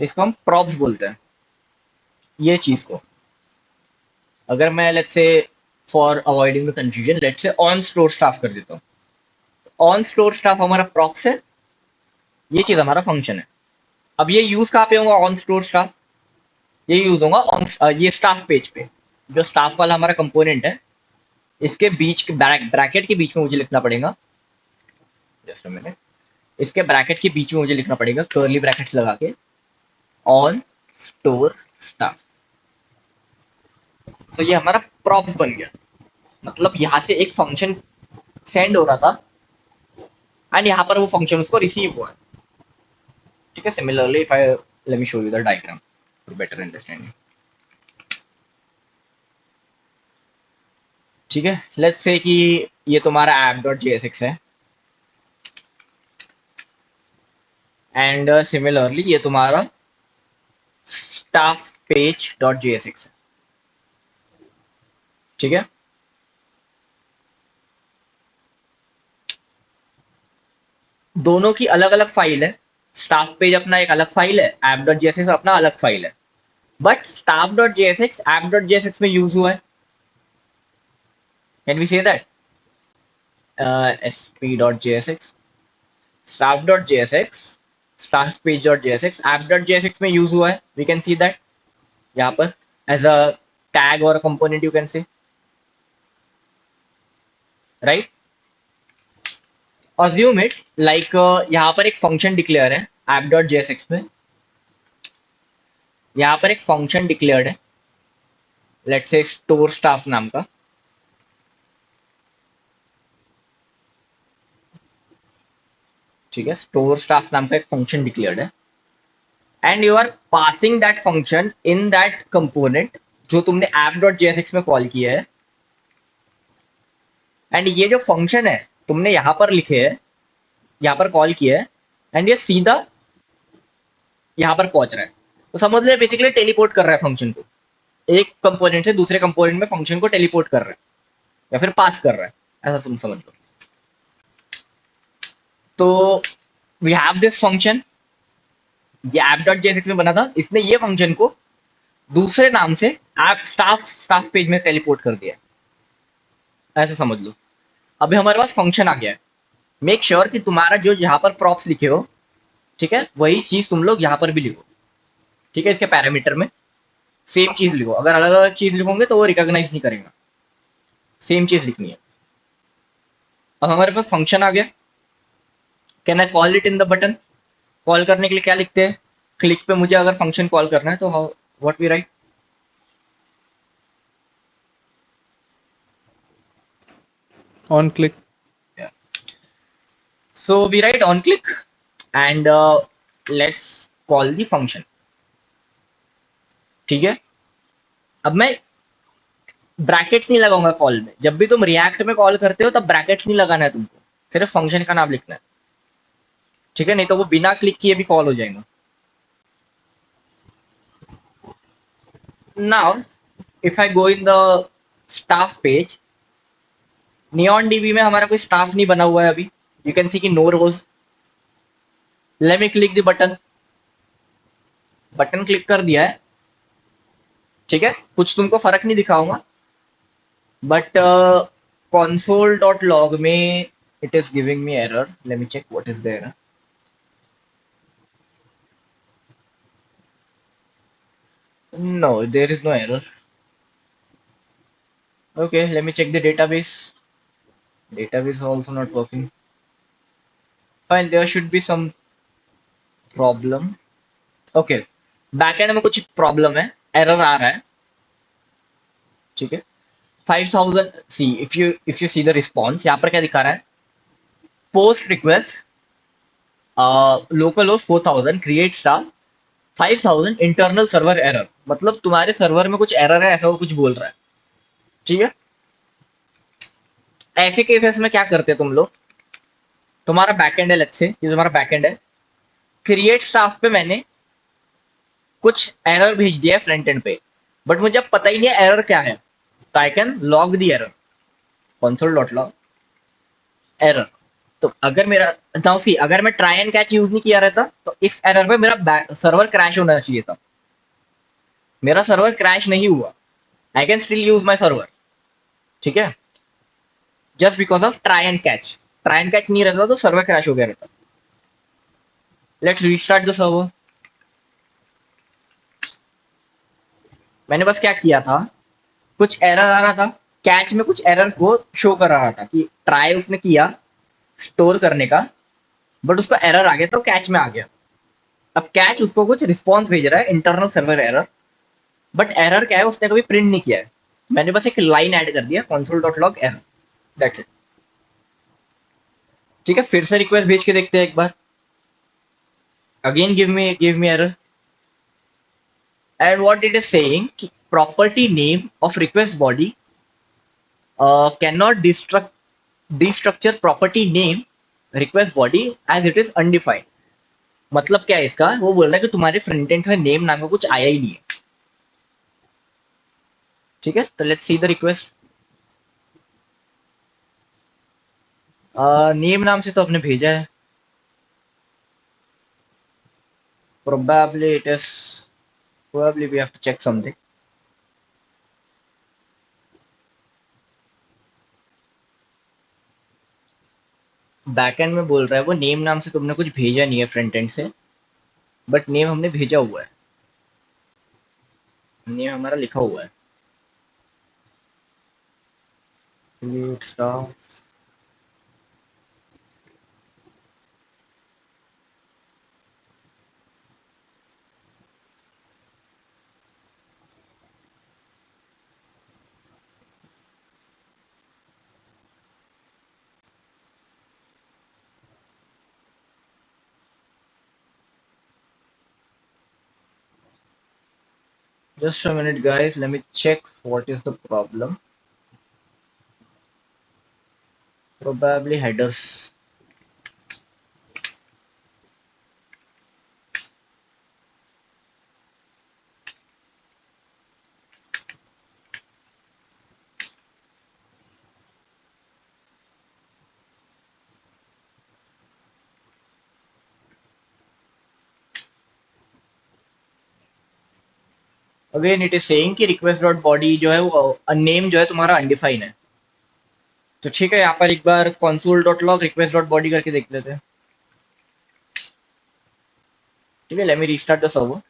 इसको हम प्रॉप्स बोलते हैं। ये चीज को अगर मैं let's say for avoiding the confusion, let's say on store staff कर देता हूँ। ऑन स्टोर स्टाफ हमारा प्रॉप्स है, ये चीज हमारा फंक्शन है। अब ये यूज कहाँ पे होगा ऑन स्टोर स्टाफ? ये यूज होगा ऑन ये स्टाफ पेज पे, जो स्टाफ वाला हमारा कंपोनेंट है, इसके बीच के ब्रैकेट के बीच में मुझे लिखना पड़ेगा, जस्ट अ मिनट, इसके ब्रैकेट के बीच में मुझे लिखना पड़ेगा कर्ली ब्रैकेट्स लगा के, ऑन स्टोर स्टाफ। सो ये हमारा प्रॉप्स बन गया। मतलब यहाँ से एक फंक्शन सेंड हो रहा था एंड यहाँ पर वो फंक्शन उसको रिसीव हुआ है। ठीक है. Similarly if I let me show you the diagram for better understanding. ठीक है. लेट्स से कि ये तुम्हारा app.jsx है एंड सिमिलरली ये तुम्हारा staff page.jsx है. ठीक है. दोनों की अलग अलग फाइल है. स्टाफ पेज अपना एक अलग फाइल है, app.jsx अपना अलग फाइल है. बट staff.jsx app.jsx में यूज हुआ है. Can we say that sp.jsx staff.jsx staff page.jsx app.jsx में यूज हुआ है. वी कैन सी दैट यहाँ पर एज अ टैग और component you can say, right. Assume it like यहाँ पर एक फंक्शन डिक्लेयर है app.jsx में. यहाँ पर एक फंक्शन डिक्लेयर्ड है, लेट्स से स्टोर स्टाफ नाम का. ठीक है. स्टोर स्टाफ नाम का एक फंक्शन डिक्लेयर्ड है and you are passing that function in that component जो तुमने app.jsx में कॉल किया है. एंड ये जो फंक्शन है तुमने यहाँ पर लिखे है, यहाँ पर कॉल किया है एंड ये सीधा यहाँ पर पहुंच रहा है. तो समझ लो बेसिकली टेलीपोर्ट कर रहा है फंक्शन को, एक कंपोनेंट से दूसरे कंपोनेंट में फंक्शन को टेलीपोर्ट कर रहा है या फिर पास कर रहा है, ऐसा तुम समझ लो. तो वी हैव दिस फंक्शन, ये app.jsx में बना था. इसने ये फंक्शन को दूसरे नाम से ऐप स्टाफ पेज में टेलीपोर्ट कर दिया, ऐसा समझ लो. अभी हमारे पास फंक्शन आ गया है. मेक श्योर कि तुम्हारा जो यहाँ पर प्रॉप्स लिखे हो, ठीक है, वही चीज तुम लोग यहाँ पर भी लिखो. ठीक है. इसके पैरामीटर में सेम चीज लिखो. अगर अलग अलग चीज लिखोगे तो वो रिकॉग्नाइज नहीं करेगा. सेम चीज लिखनी है. अब हमारे पास फंक्शन आ गया. Can I call it in the button? Call करने के लिए क्या लिखते हैं? क्लिक पे मुझे अगर फंक्शन कॉल करना है तो how what we write? On click. So we write on click and let's call the function. ठीक है. अब मैं ब्रैकेट्स नहीं लगाऊंगा कॉल में. जब भी तुम रिएक्ट में कॉल करते हो तब ब्रैकेट्स नहीं लगाना है तुमको, सिर्फ फंक्शन का नाम लिखना है. ठीक है. नहीं तो वो बिना क्लिक किए भी कॉल हो जाएगा. Now if I go in the staff page, neon dB में हमारा कोई स्टाफ नहीं बना हुआ है अभी. यू कैन सी कि no rows. Let me click the button. Button click कर दिया है. ठीक है. कुछ तुमको फर्क नहीं दिखाऊंगा बट console.log में it is giving me error. Let me check what is the error. No, there is no error. Okay, let me check the database. Database is also not working. Fine, there should be some problem. Okay, backend में कुछ problem है, error आ रहा है. ठीक है. 5000 see if you see the response, यहाँ पर क्या दिखा रहा है? Post request local host 4000 create staff 5000 internal server error. मतलब तुम्हारे सर्वर में कुछ एरर है, ऐसा वो कुछ बोल रहा है. ठीक है. ऐसे केसेस में क्या करते हो तुम लोग? तुम्हारा बैकएंड है, लेट्स से ये तुम्हारा बैकएंड है. क्रिएट स्टाफ पे मैंने कुछ एरर भेज दिया है फ्रंट एंड पे, बट मुझे अब पता ही नहीं है एरर क्या है. तो I can log the error, console.log error. तो अगर मेरा नाउ सी, अगर मैं ट्राई एंड कैच यूज नहीं किया रहता तो इस एरर पे मेरा सर्वर क्रैश होना चाहिए था. मेरा सर्वर क्रैश नहीं हुआ. I can still use my server. ठीक है. Just because of try and catch. Try and catch नहीं रहता तो सर्वर क्रैश हो गया रहता. Let's restart the server. मैंने बस क्या किया था, कुछ एरर आ रहा था कैच में, कुछ एरर वो शो कर रहा था कि ट्राई उसने किया स्टोर करने का, बट उसको एरर आ गया तो कैच में आ गया. अब कैच उसको कुछ रिस्पॉन्स भेज रहा है, internal server error, but error क्या है उसने कभी प्रिंट नहीं किया है. मैंने बस एक लाइन ऐड कर दिया console.log एरर, दैट्स इट. ठीक है. फिर से रिक्वेस्ट भेज के देखते हैं एक बार. Again, give me error. And what it is saying, property name of request body cannot destructure property name request body as it is undefined. मतलब क्या है इसका, वो बोल रहा है कि तुम्हारे फ्रंट एंड से नेम नाम का कुछ आया ही नहीं है. ठीक है, तो let's see the request. Name नाम से तो आपने भेजा है. Probably it is. Probably we have to check something. Backend में बोल रहा है वो नेम नाम से तुमने कुछ भेजा नहीं है फ्रंट एंड से, बट नेम हमने भेजा हुआ है. नेम हमारा लिखा हुआ है. Create staff. Just a minute, guys. Let me check what is the problem. Probably headers. Again, it is saying कि request dot body जो है वो नेम जो है तुम्हारा अनडिफाइन है. तो ठीक है, यहाँ पर एक बार console dot log request dot body करके देख लेते हैं. ठीक है, let me restart the server.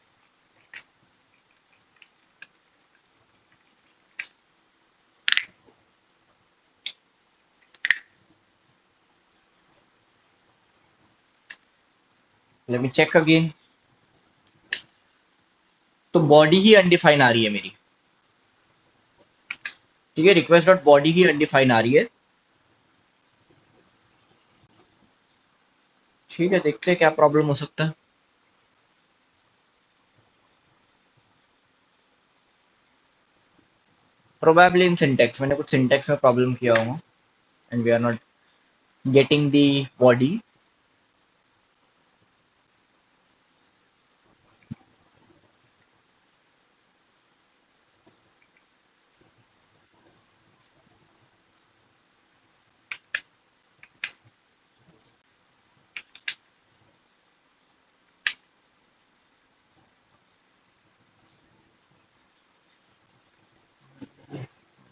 Let me check again. तो बॉडी ही अनडिफाइन आ रही है मेरी. ठीक है, रिक्वेस्ट डॉट बॉडी ही अनडिफाइन आ रही है. ठीक है, देखते हैं क्या प्रॉब्लम हो सकता है. प्रोबेबली इन सिंटेक्स, मैंने कुछ सिंटेक्स में प्रॉब्लम किया होगा and we are not getting the body.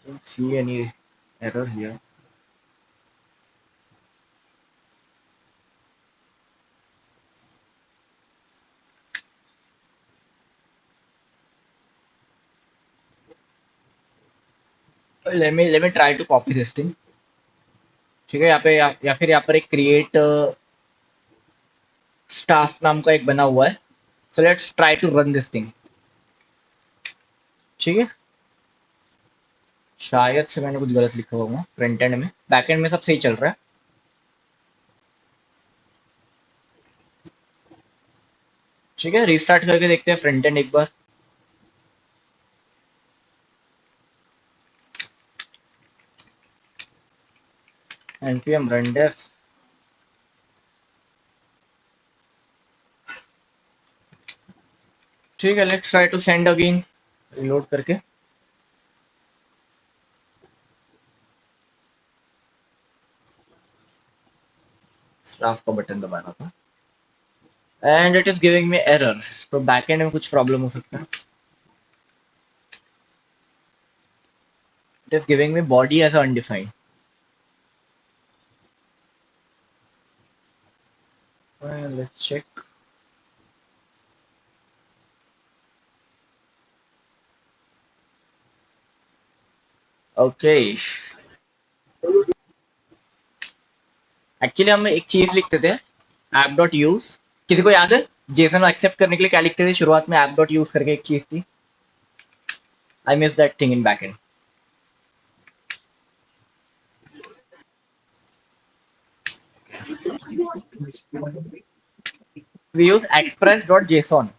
Don't see any error here. Let me try to copy this thing. ठीक है, यहाँ पे या फिर यहाँ पर एक क्रिएट स्टाफ नाम का एक बना हुआ है. So let's try to run this thing. ठीक है, शायद से मैंने कुछ गलत लिखा होगा फ्रंट एंड में. बैक एंड में सब सही चल रहा है. ठीक है, रीस्टार्ट करके देखते हैं फ्रंट एंड एक बार. npm run def. ठीक है, let's try to send again. Reload करके. स्टाफ का बटन दबाना था and it is giving me error. तो बैकएंड में कुछ प्रॉब्लम हो सकता है. It is giving me body as undefined. Let's check. Okay, actually हम एक चीज लिखते थे, ऐप डॉट यूज. किसी को याद है जेसन एक्सेप्ट करने के लिए क्या लिखते थे शुरुआत में? ऐप डॉट यूज करके एक चीज थी. I miss that thing in backend. We use Express dot JSON,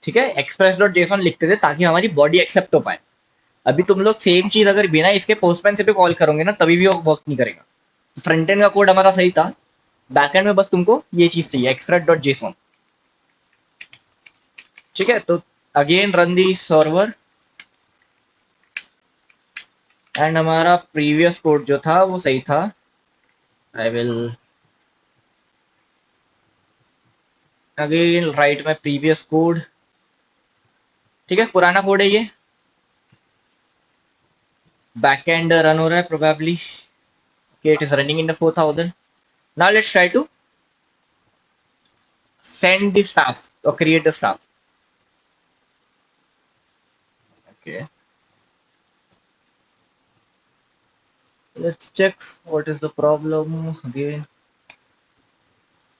ठीक है, एक्सप्रेस डॉट जेसॉन लिखते थे ताकि हमारी बॉडी एक्सेप्ट हो पाए। अभी तुम लोग सेम चीज अगर बिना इसके पोस्टमैन से भी कॉल करोगे ना तभी भी वो वर्क नहीं करेगा। फ्रंट एंड का कोड हमारा सही था, बैक एंड में बस तुमको ये चीज चाहिए, एक्सप्रेस डॉट जेसॉन, ठीक है। तो again run the server and हमारा प्रीवियस कोड जो था वो सही था। I will again right my previous code, ठीक है, पुराना कोड है ये, बैक एंड रन हो रहा है probably, okay, it is running in the 4000. Now let's try to send the staff or create the staff. Okay, let's check what is the problem again.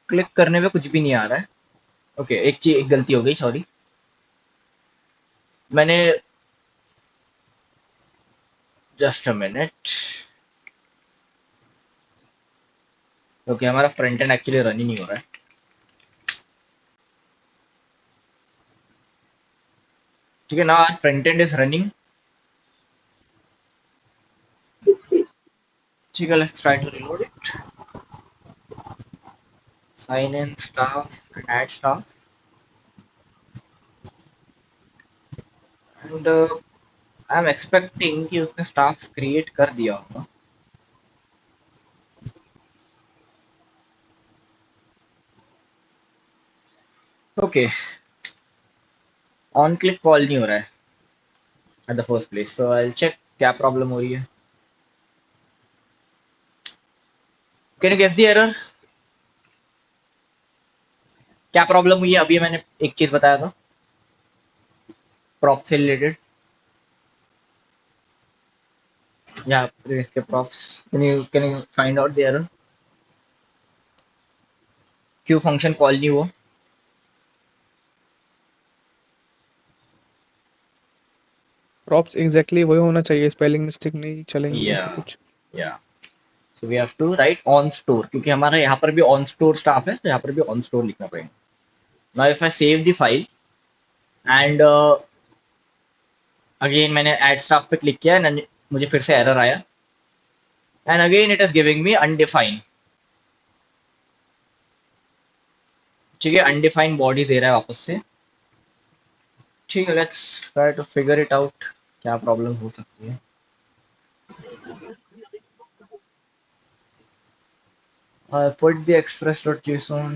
Click करने पे कुछ भी नहीं आ रहा है। ओके, एक गलती हो गई, सॉरी। मैंने जस्ट अ मिनट, ओके, हमारा फ्रंट एंड एक्चुअली रन ही नहीं हो रहा है। ठीक है, now our front end is running. ठीक है, let's try to reload it, sign in staff and add staff and I am expecting कि उसने स्टाफ क्रिएट कर दिया होगा। ओके, ऑन क्लिक कॉल नहीं हो रहा है at the first place, so I will check क्या प्रॉब्लम हो रही है। Can you guess the error, क्या प्रॉब्लम हुई है? अभी मैंने एक चीज बताया था प्रॉप से रिलेटेड, या इसके props, can you find out the error, क्यों फंक्शन कॉल नहीं हुआ? प्रॉप्स एग्जैक्टली वही होना चाहिए, स्पेलिंग मिस्टेक नहीं चलेंगी या ऐसा कुछ। या so we have to write on store, क्योंकि हमारा यहाँ पर भी ऑन स्टोर स्टाफ है तो यहाँ पर भी ऑन स्टोर लिखना पड़ेगा। Now if I save the file and again मैंने ऐड स्टाफ पे क्लिक किया एंड मुझे फिर से एरर आया and again it is giving me undefined, ठीक है, अनडिफाइंड बॉडी दे रहा है वापस से। ठीक है, let's try to figure it out, क्या प्रॉब्लम हो सकती है। Put the express.json,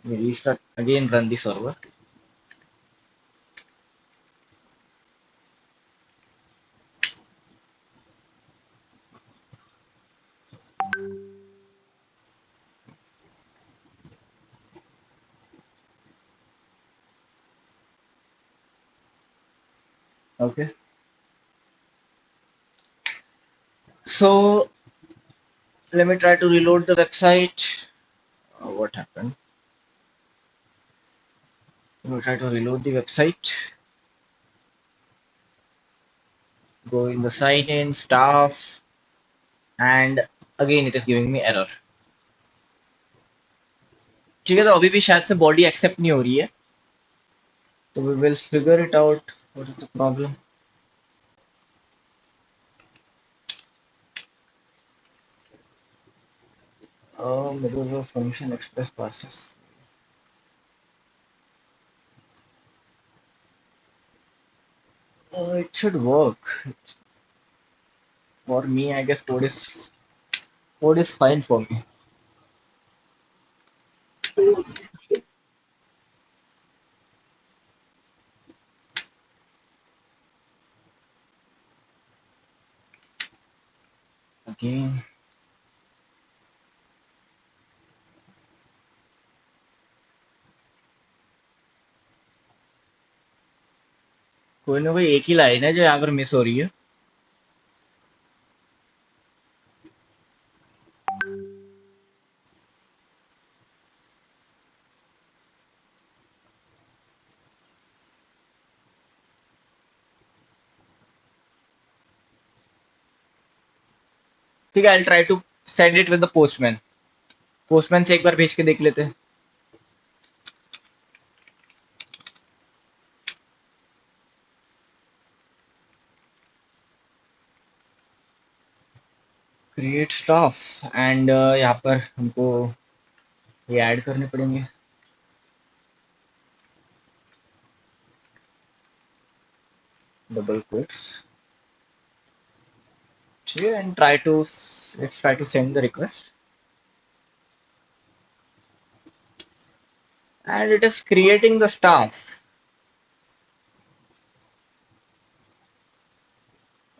we restart again, run the server. Okay, so let me try to reload the website. What happened? Let me try to reload the website. Go in the sign in staff and again it is giving me error. ठीक है, तो अभी भी शायद से body accept नहीं हो रही है, तो we will figure it out what is the problem. Middle of function express passes. It should work. For me, I guess code is fine for me. Again, कोई ना कोई एक ही लाइन है जो यहाँ पर मिस हो रही है। ठीक है, I try to send it with the Postman, Postman से एक बार भेज के देख लेते हैं। क्रिएट स्टाफ एंड यहाँ पर हमको ये ऐड करने पड़ेंगे। डबल क्विट्स, ठीक है, and let's try to send the request and it is creating the staff.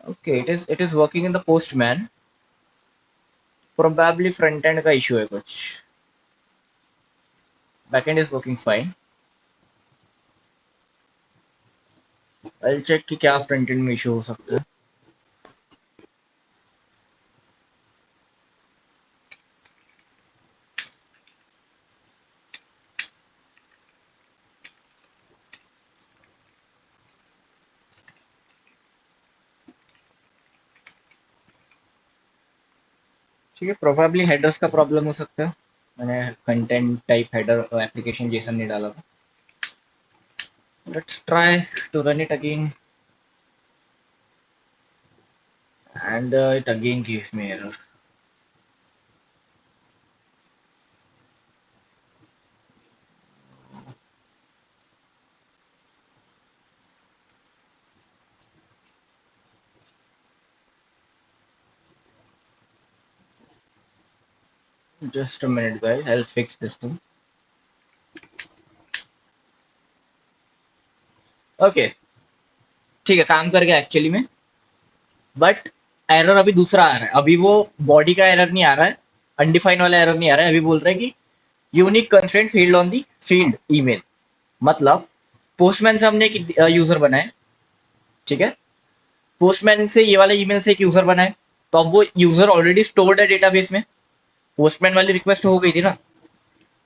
Okay, it is working in the postman. Probably front end का issue है कुछ, back end is working fine. I'll check कि क्या front end में issue हो सकता है। ठीक है, प्रोबेबली हेडर्स का प्रॉब्लम हो सकता है, मैंने content type header application JSON नहीं डाला था। Let's try to run it again and it again gives me error. Just a minute guys, I'll fix this thing. Okay, ठीक है, काम कर गया एक्चुअली में, बट एरर अभी दूसरा आ रहा है। अभी वो बॉडी का एरर नहीं आ रहा है, अनडिफाइन वाला एरर नहीं आ रहा है। अभी बोल रहा है कि unique constraint field on the field email. मतलब पोस्टमैन से हमने एक यूजर बनाए, ठीक है, पोस्टमैन से ये वाला ईमेल से एक यूजर बनाए, तो अब वो यूजर ऑलरेडी स्टोर्ड है डेटाबेस में, पोस्टमैन वाली रिक्वेस्ट हो गई थी ना।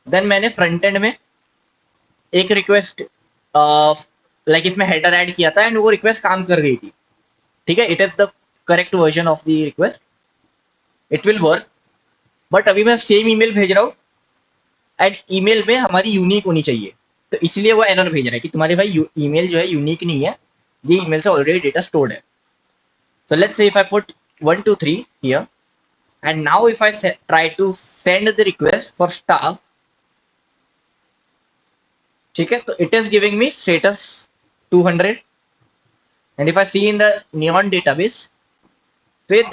देन मैंने फ्रंट एंड में एक रिक्वेस्ट लाइक इसमें हेडर ऐड किया था एंड वो रिक्वेस्ट काम कर गई थी, ठीक है। It is the correct version of the request, it will work. But अभी मैं सेम ईमेल भेज रहा हूँ एंड ईमेल में हमारी यूनिक होनी चाहिए, तो इसलिए वो एरर भेज रहा है कि तुम्हारे भाई ईमेल जो है यूनिक नहीं है, ये ईमेल से ऑलरेडी डेटा स्टोर्ड है। So let's say if I put 1 2 3 here and now if I try to send the request for staff, ठीक है, तो it is giving me status 200 and if I see in the Neon database, तो ये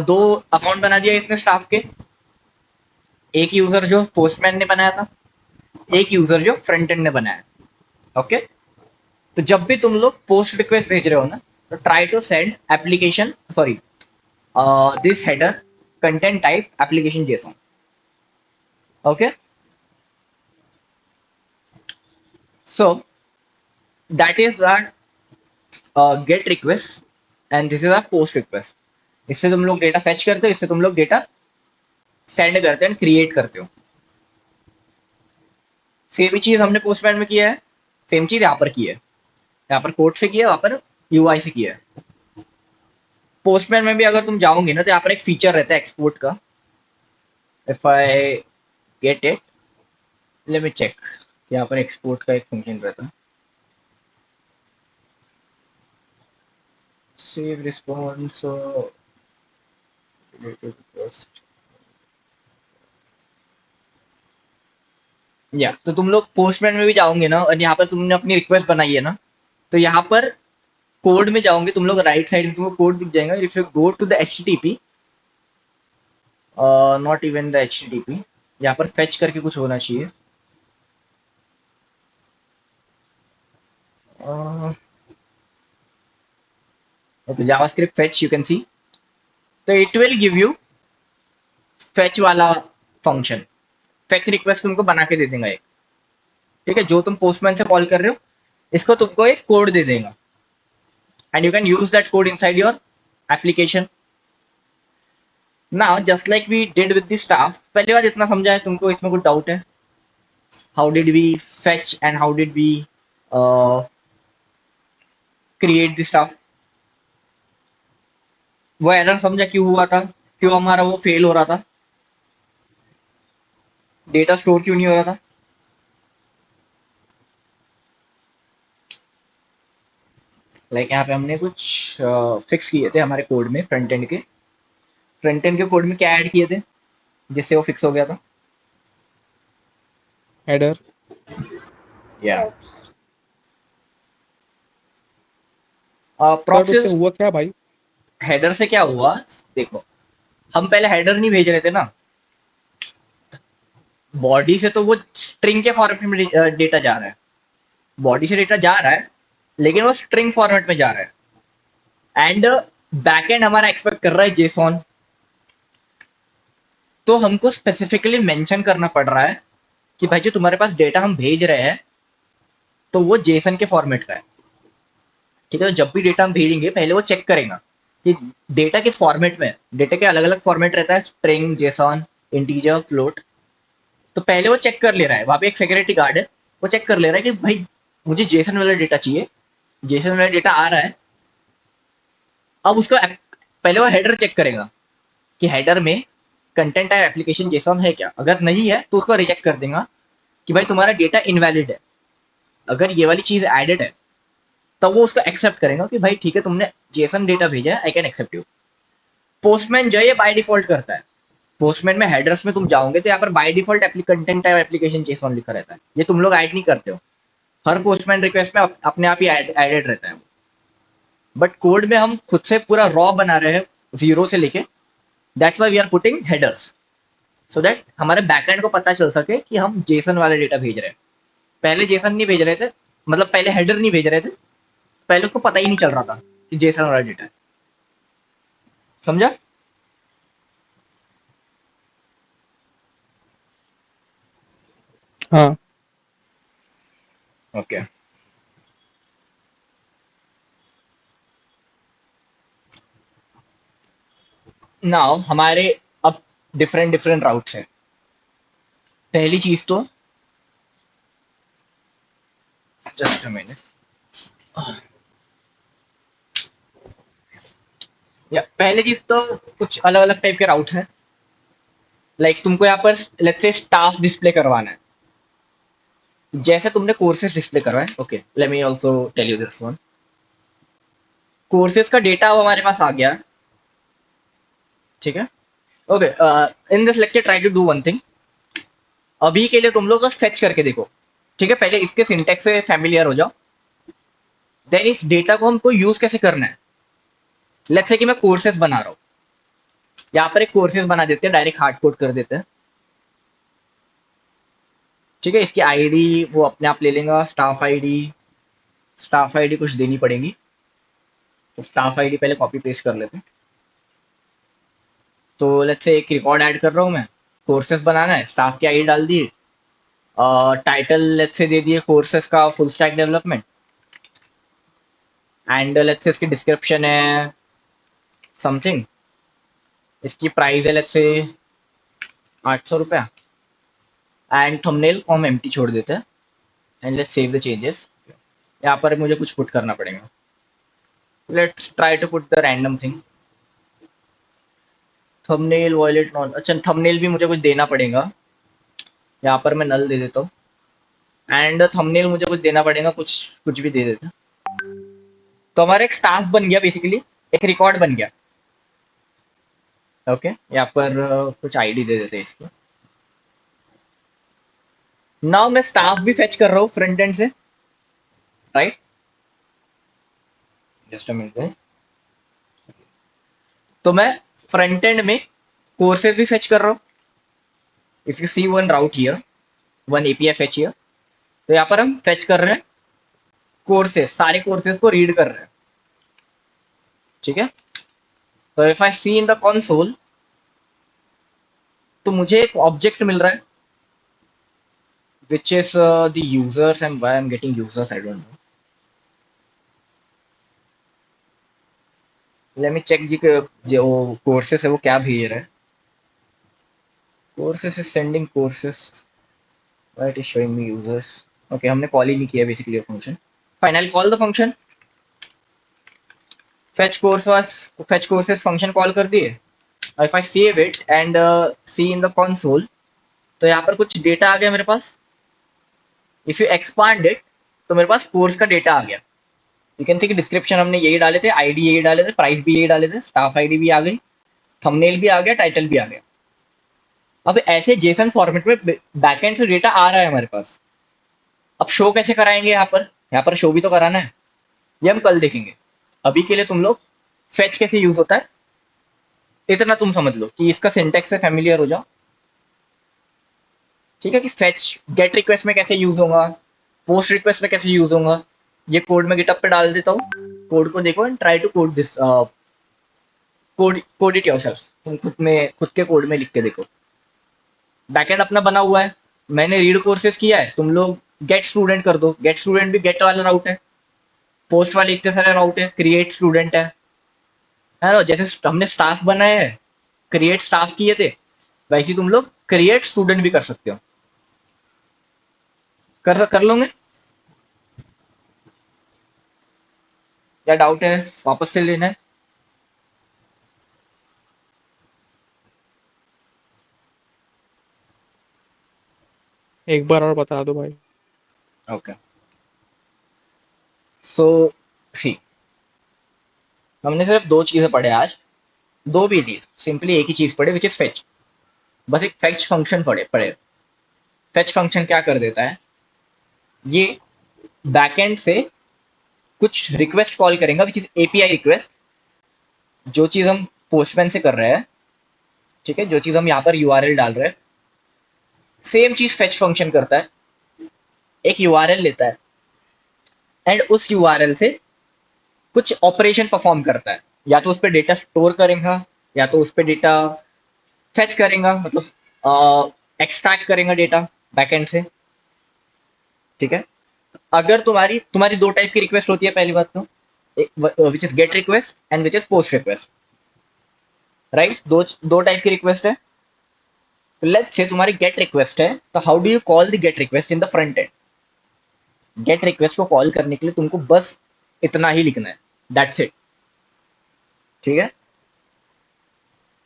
दो account बना दिया इसने staff के, एक यूजर जो पोस्टमैन ने बनाया था, एक यूजर जो फ्रंट एंड ने बनाया। ओके, तो जब भी तुम लोग पोस्ट रिक्वेस्ट भेज रहे हो ना, तो try to send application sorry this header content type application JSON. Okay, so that is our get request and this is our post request. इससे तुम लोग डेटा फेच करते हो, इससे तुम लोग डेटा सेंड करते हैं, क्रिएट करते हो। सेम ही चीज हमने पोस्टमैन में किया है, सेम चीज यहाँ पर की है, यहाँ पर कोड से किया, वहां पर यूआई से किया है। पोस्टमैन में भी अगर तुम जाओगे ना, तो यहाँ पर एक फीचर रहता है एक्सपोर्ट का। If I get it, let me check, यहाँ पर एक्सपोर्ट का एक फंक्शन रहता है, सेव रिस्पॉन्स या। तो तुम लोग पोस्टमैन में भी जाओगे ना, और यहाँ पर तुमने अपनी रिक्वेस्ट बनाई है ना, तो यहाँ पर कोड में जाओगे तुम लोग, राइट साइड में तुमको कोड दिख जाएगा। If you go to the HTTP, not even the HTTP, यहाँ पर फेच करके कुछ होना चाहिए। Okay, JavaScript fetch you can see, तो it will give you fetch वाला फंक्शन। फेच रिक्वेस्ट तुमको बना के दे देगा एक, ठीक है, जो तुम पोस्टमैन से कॉल कर रहे हो, इसको तुमको एक कोड दे देगा and you can use that code inside your application. Now just like we did with the staff, पहली बार इतना समझा है तुमको, इसमें कुछ डाउट है? How did we fetch and how did we create the staff? वो एरर समझा क्यों हुआ था, क्यों हमारा वो फेल हो रहा था? डेटा स्टोर क्यों नहीं हो रहा था? लाइक यहाँ पे हमने कुछ फिक्स किए थे हमारे कोड में, फ्रंट एंड के कोड में क्या ऐड किए थे जिससे वो फिक्स हो गया था? हेडर। या Props. बट उससे प्रोसेस। हुआ क्या भाई? हेडर से क्या हुआ? देखो, हम पहले हेडर नहीं भेज रहे थे ना, बॉडी से तो वो स्ट्रिंग के फॉर्मेट में डेटा जा रहा है, बॉडी से डेटा जा रहा है लेकिन वो स्ट्रिंग फॉर्मेट में जा रहा है, एंड बैकएंड हमारा एक्सपेक्ट कर रहा है जेसॉन। तो हमको स्पेसिफिकली मेंशन करना पड़ रहा है कि भाई जो तुम्हारे पास डेटा हम भेज रहे हैं तो वो जेसन के फॉर्मेट का है। ठीक है, तो जब भी डेटा हम भेजेंगे पहले वो चेक करेगा कि डेटा किस फॉर्मेट में है। डेटा के अलग अलग फॉर्मेट रहता है, स्ट्रिंग, जेसॉन, इंटीजर, फ्लोट। तो पहले वो चेक कर ले रहा है, वहां पे एक सिक्योरिटी गार्ड है, वो चेक कर ले रहा है कि भाई मुझे जेसन वाला डेटा चाहिए, जेसन वाला डेटा आ रहा है। अब उसको पहले वो हेडर चेक करेगा कि हेडर में कंटेंट टाइप एप्लीकेशन जेसॉन है क्या। अगर नहीं है तो उसको रिजेक्ट कर देगा कि भाई तुम्हारा डेटा इनवैलिड है। अगर ये वाली चीज एडेड है तब वो उसको एक्सेप्ट करेगा कि भाई ठीक है तुमने जेसन डेटा भेजा है, I can accept you. Postman जो है ये बाय डिफॉल्ट करता है। पोस्टमैन में हेडर्स में तुम जाओगे तो यहाँ पर by default content type application JSON लिखा रहता है, ये तुम लोग ऐड नहीं करते हो। हर पोस्टमैन रिक्वेस्ट में अपने आप ही एडेड रहता है। बट कोड में हम खुद से पूरा रॉ बना रहे हैं, जीरो से लेके। That's why we are putting headers, so that हमारे बैकएंड को पता चल सके कि हम जेसन वाले डेटा भेज रहे हैं। पहले जेसन नहीं भेज रहे थे, मतलब पहले हेडर नहीं भेज रहे थे, पहले उसको पता ही नहीं चल रहा था कि जेसन वाला डेटा है। समझा? हाँ। ओके। नाउ हमारे अब डिफरेंट डिफरेंट राउट्स है। पहली चीज तो, जस्ट अ मिनट, या पहली चीज तो कुछ अलग अलग टाइप के राउट्स हैं। लाइक तुमको यहाँ पर लेट्स से स्टाफ डिस्प्ले करवाना है, जैसे तुमने कोर्सेज डिस्प्ले करवाए। Okay, let me also tell you this one. Courses का डेटा अब हमारे पास आ गया, ठीक है। Okay, in this lecture try to do one thing. अभी के लिए तुम लोग बस फेच करके देखो, ठीक है। पहले इसके सिंटेक्स से फैमिलियर हो जाओ, देन इस डेटा को हमको यूज कैसे करना है। लेट्स से कि मैं कोर्सेज बना रहा हूँ, यहाँ पर एक कोर्सेज बना देते हैं, डायरेक्ट हार्ड कोड कर देते हैं, ठीक है। इसकी आईडी वो अपने आप ले लेगा, स्टाफ आईडी कुछ देनी पड़ेगी, तो स्टाफ आईडी पहले कॉपी पेस्ट कर लेते हैं। तो लेट्स से एक रिकॉर्ड ऐड कर रहा हूँ मैं, कोर्सेज बनाना है, स्टाफ की आईडी डाल दिए, टाइटल लेट्स से दे दिए कोर्सेज का full stack development, and let's से इसकी डिस्क्रिप्शन है समथिंग, इसकी प्राइस है लेट्स से 800 रुपया, एंड थंबनेल को हम एम्प्टी छोड़ देते हैं, and let's save the changes. यहाँ पर मुझे कुछ पुट करना पड़ेगा, let's try to put the random thing. Thumbnail violet non, अच्छा थंबनेल भी मुझे कुछ देना पड़ेगा, यहाँ पर मैं नल दे देता हूँ, एंड थंबनेल मुझे कुछ देना पड़ेगा, कुछ कुछ भी दे देता। तो हमारा एक स्टाफ बन गया, बेसिकली एक रिकॉर्ड बन गया। ओके, यहाँ पर कुछ आईडी दे देते हैं इसको। नाउ मैं स्टाफ भी फेच कर रहा हूँ फ्रंट एंड से, राइट? Just a minute. तो मैं फ्रंट एंड में कोर्सेज भी फेच कर रहा हूँ। If you see one route here, one API fetch here, तो यहाँ पर हम फेच कर रहे हैं कोर्सेज, सारे कोर्सेज को रीड कर रहे हैं, ठीक है। तो if I see in the console, तो मुझे एक ऑब्जेक्ट मिल रहा है which is the users, and why I'm getting users I don't know. Let me check जी जो courses है वो क्या भेज रहा है। courses is sending courses, why it is showing me users? Okay, हमने कॉल ही नहीं किया basically function. Fine, I call the function fetch courses function call कर दिए। if I save it and see in the console, तो यहाँ पर कुछ data आ गया मेरे पास। इफ यू एक्सपांड इट तो मेरे पास कोर्स का डेटा आ गया। यू कैन सी कि डिस्क्रिप्शन हमने यही डाले थे, आईडी यही डाले थे, प्राइस भी यही डाले थे, स्टाफ आईडी भी आ गई, थंबनेल भी आ गया, टाइटल भी आ गया। अब ऐसे जेसन फॉर्मेट में बैकएंड से डेटा आ रहा है हमारे पास। अब शो कैसे कराएंगे यहाँ पर शो भी तो कराना है, ये हम कल देखेंगे। अभी के लिए तुम लोग फेच कैसे यूज होता है इतना तुम समझ लो कि इसका सिंटेक्स से फेमिलियर हो जाओ, ठीक है। कि फेच गेट रिक्वेस्ट में कैसे यूज होगा, पोस्ट रिक्वेस्ट में कैसे यूज होगा, ये कोड में गिटअप पे डाल देता हूँ। कोड को देखो and try to code this, code it yourself. तुम खुद के कोड में लिख के देखो। बैकएंड अपना बना हुआ है, मैंने रीड कोर्सेज किया है, तुम लोग गेट स्टूडेंट कर दो। गेट स्टूडेंट भी गेट वाला राउट है, पोस्ट वाले इतने सारे राउट है, क्रिएट स्टूडेंट है ना। जैसे हमने स्टाफ बनाए हैं, क्रिएट स्टाफ किए थे, वैसे ही तुम लोग क्रिएट स्टूडेंट भी कर सकते हो। कर लोगे या डाउट है वापस से लेना है? एक बार और बता दो भाई। ओके सो सी, हमने सिर्फ दो चीजें पढ़े आज, दो भी नहीं, सिंपली एक ही चीज पढ़े विच इज फेच। बस एक फेच फंक्शन पढ़े। फेच फंक्शन क्या कर देता है, ये बैकएंड से कुछ रिक्वेस्ट कॉल करेगा विच इज एपीआई रिक्वेस्ट। जो चीज हम पोस्टमैन से कर रहे हैं, ठीक है, जो चीज हम यहाँ पर यूआरएल डाल रहे हैं, सेम चीज फेच फंक्शन करता है। एक यूआरएल लेता है एंड उस यूआरएल से कुछ ऑपरेशन परफॉर्म करता है। या तो उस पर डेटा स्टोर करेगा, या तो उस पर डेटा फेच करेगा, मतलब एक्सट्रैक्ट करेगा डेटा बैकएंड से, ठीक है। अगर तुम्हारी दो टाइप की रिक्वेस्ट होती है, पहली बात तो which is get request and which is post request, right. दो टाइप की रिक्वेस्ट है। तो लेट्स से तुम्हारी गेट रिक्वेस्ट है, तो how do you call the get request in the front and? Gate request को कॉल करने के लिए तुमको बस इतना ही लिखना है, दैट्स इट, ठीक है।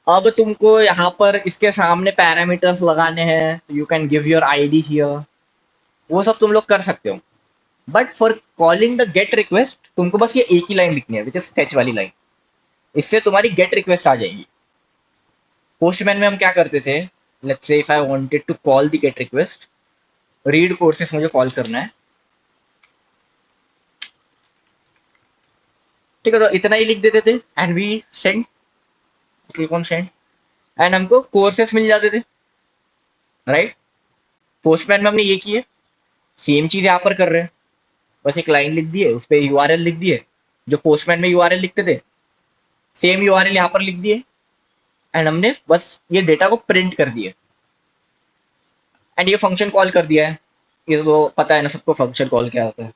अब तुमको यहाँ पर इसके सामने पैरामीटर्स लगाने हैं, तो you can give your ID here, वो सब तुम लोग कर सकते हो। But for calling the get request तुमको बस ये एक ही लाइन लिखनी है, विच इज फेच वाली लाइन। इससे तुम्हारी गेट रिक्वेस्ट आ जाएगी। पोस्टमैन में हम क्या करते थे, let's say if I wanted to call the get request, read courses मुझे कॉल करना है, ठीक है, तो इतना ही लिख देते थे and we send, click on send, and हमको कोर्सेस मिल जाते थे, राइट। पोस्टमैन में हमने ये किए, सेम चीज यहाँ पर कर रहे हैं, बस एक लाइन लिख दिए, उस पर यूआरएल लिख दिए, जो पोस्टमैन में यूआरएल लिखते थे सेम यूआरएल यहाँ पर लिख दिए, एंड हमने बस ये डेटा को प्रिंट कर दिए एंड ये फंक्शन कॉल कर दिया है। ये तो पता है ना सबको फंक्शन कॉल क्या होता है।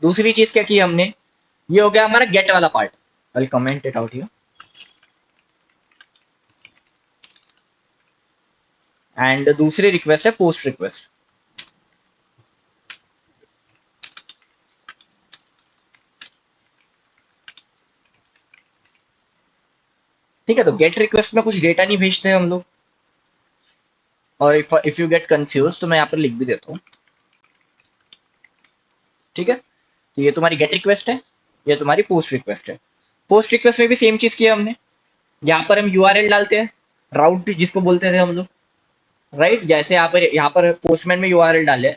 दूसरी चीज क्या की हमने, ये हो गया हमारा गेट वाला part. I comment it out here. And दूसरी रिक्वेस्ट है पोस्ट रिक्वेस्ट। ठीक है, तो गेट रिक्वेस्ट में कुछ डेटा नहीं भेजते हैं हम लोग, और इफ यू गेट कंफ्यूज तो मैं यहाँ पर लिख भी देता हूँ, ठीक है। तो ये तुम्हारी गेट रिक्वेस्ट है, ये तुम्हारी पोस्ट रिक्वेस्ट है। पोस्ट रिक्वेस्ट में भी सेम चीज किया हमने, यहाँ पर हम यूआरएल डालते हैं, राउट जिसको बोलते थे हम लोग, राइट। जैसे यहाँ पर पोस्टमैन में यूआरएल डाले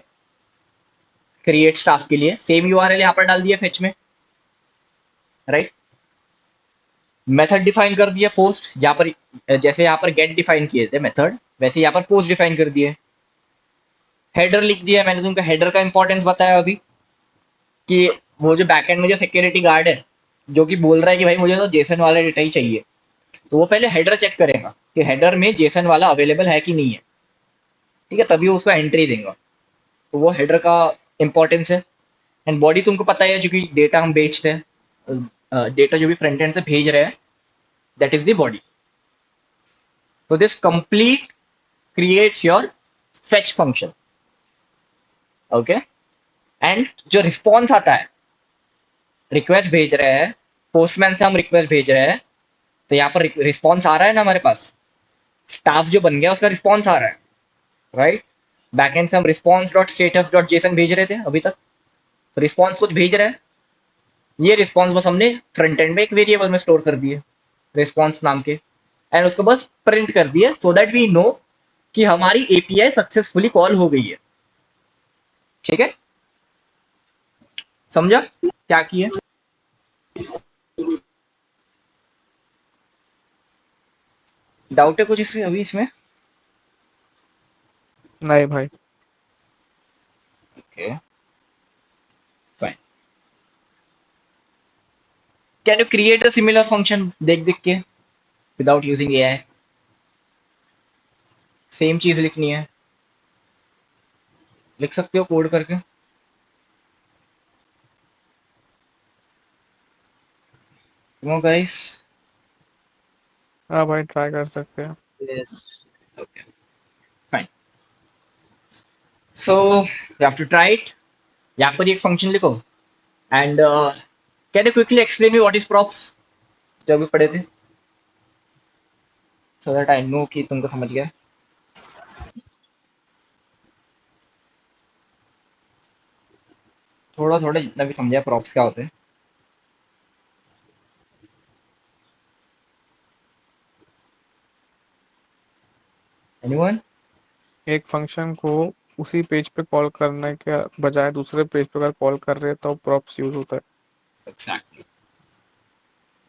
क्रिएट स्टाफ के लिए, सेम यूआरएल यहाँ पर डाल दिया फेच में, राइट। मेथड डिफाइन कर दिया पोस्ट, जहाँ पर जैसे यहाँ पर गेट डिफाइन किए थे मेथड, वैसे यहाँ पर पोस्ट डिफाइन कर दिए। हेडर लिख दिया, मैंने तुमको हेडर का इंपॉर्टेंस बताया अभी, कि वो जो बैकएंड में जो सिक्योरिटी गार्ड है जो कि बोल रहा है कि भाई मुझे तो जेसन वाला डेटा ही चाहिए, तो वो पहले हेडर चेक करेगा कि हेडर में जेसन वाला अवेलेबल है कि नहीं है, ठीक है, तभी वो उसको एंट्री देगा। तो वो हेडर का इंपॉर्टेंस है। एंड बॉडी तुमको पता ही है, क्योंकि डेटा हम बेचते हैं, डेटा जो भी फ्रंट एंड से भेज रहे हैं, that is the body. So this complete creates your fetch function, okay। and जो रिस्पॉन्स आता है, रिक्वेस्ट भेज रहे हैं, पोस्टमैन से हम रिक्वेस्ट भेज रहे हैं, तो यहाँ पर रिस्पॉन्स आ रहा है ना हमारे पास, स्टाफ जो बन गया उसका रिस्पॉन्स आ रहा है, राइट। बैकएंड से हम response dot status dot JSON भेज रहे थे अभी तक, तो रिस्पॉन्स कुछ भेज रहा है, ये रिस्पॉन्स बस हमने फ्रंट एंड में एक वेरिएबल में स्टोर कर दिए रिस्पॉन्स नाम के, एंड उसको बस प्रिंट कर दिया सो दैट वी नो कि हमारी एपीआई सक्सेसफुली कॉल हो गई है। ठीक है, समझा क्या किया? डाउट है कुछ इसमें अभी इसमें? नहीं भाई। Okay fine. Can you create a similar function देख देख के विदाउट यूजिंग एआई? सेम चीज लिखनी है, लिख सकते हो कोड करके। No guys. हाँ भाई ट्राई कर सकते हैं। Yes. Okay fine. So you have to try it. यहाँ पर एक फंक्शन लिखो and can you quickly explain me what is props जो अभी पढ़े थे, सो दैट आई नो कि तुमको समझ गया। थोड़ा थोड़ा जितना भी समझा प्रॉप्स क्या होते हैं। एनीवन? एक फंक्शन को उसी पेज पे कॉल करने के बजाय दूसरे पेज पे अगर कॉल कर रहे हैं तो प्रॉप्स यूज होता है। एग्जैक्टली,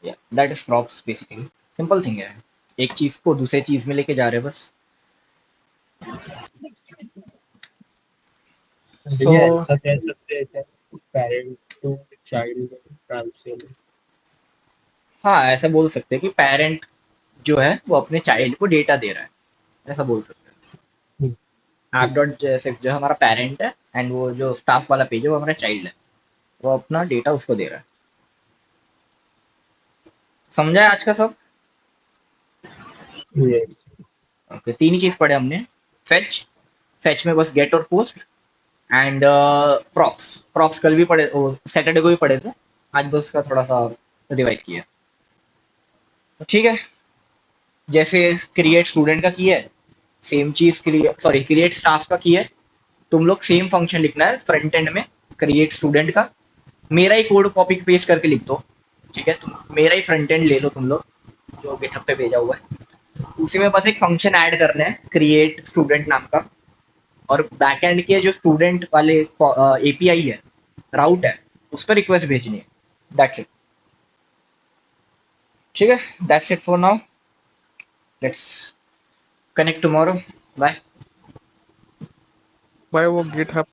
या that is props basically. Simple thing है, एक चीज को दूसरे चीज में लेके जा रहे हैं बस। सो भैया ऐसा कह सकते हैं क्या, पेरेंट टू चाइल्ड ट्रांसफर? हाँ, ऐसा बोल सकते हैं कि पेरेंट जो है वो अपने चाइल्ड को डेटा दे रहा है, ऐसा बोल सकते हैं। ऐप डॉट जेएसएक्स जो है हमारा पेरेंट है एंड वो जो स्टाफ वाला पेज है वो हमारा चाइल्ड है, वो अपना डेटा उसको दे रहा है। समझा है आज का सब? यस। ओके, तीन ही चीज पढ़े हमने। फेच, फेच में बस गेट और पोस्ट, एंड प्रॉप्स। प्रॉप्स कल भी पढ़े, सैटरडे को भी पढ़े थे, आज बस उसका थोड़ा सा रिवाइज किया। तो ठीक है, जैसे क्रिएट स्टूडेंट का किया है सेम चीज क्रिएट स्टाफ का किया है, तुम लोग सेम फंक्शन लिखना है फ्रंट एंड में क्रिएट स्टूडेंट का। मेरा ही कोड कॉपी पेस्ट करके लिख दो, ठीक है? तुम मेरा ही फ्रंट एंड ले लो तुम लोग जो गिटहब पे भेजा हुआ है, उसी में बस एक फंक्शन ऐड करना है क्रिएट स्टूडेंट नाम का, और बैकएंड के जो स्टूडेंट वाले एपीआई है, राउट है, उस पर रिक्वेस्ट भेजनी है। That's it. ठीक है, that's it for now. Let's connect tomorrow. Bye. भाई वो गिटहब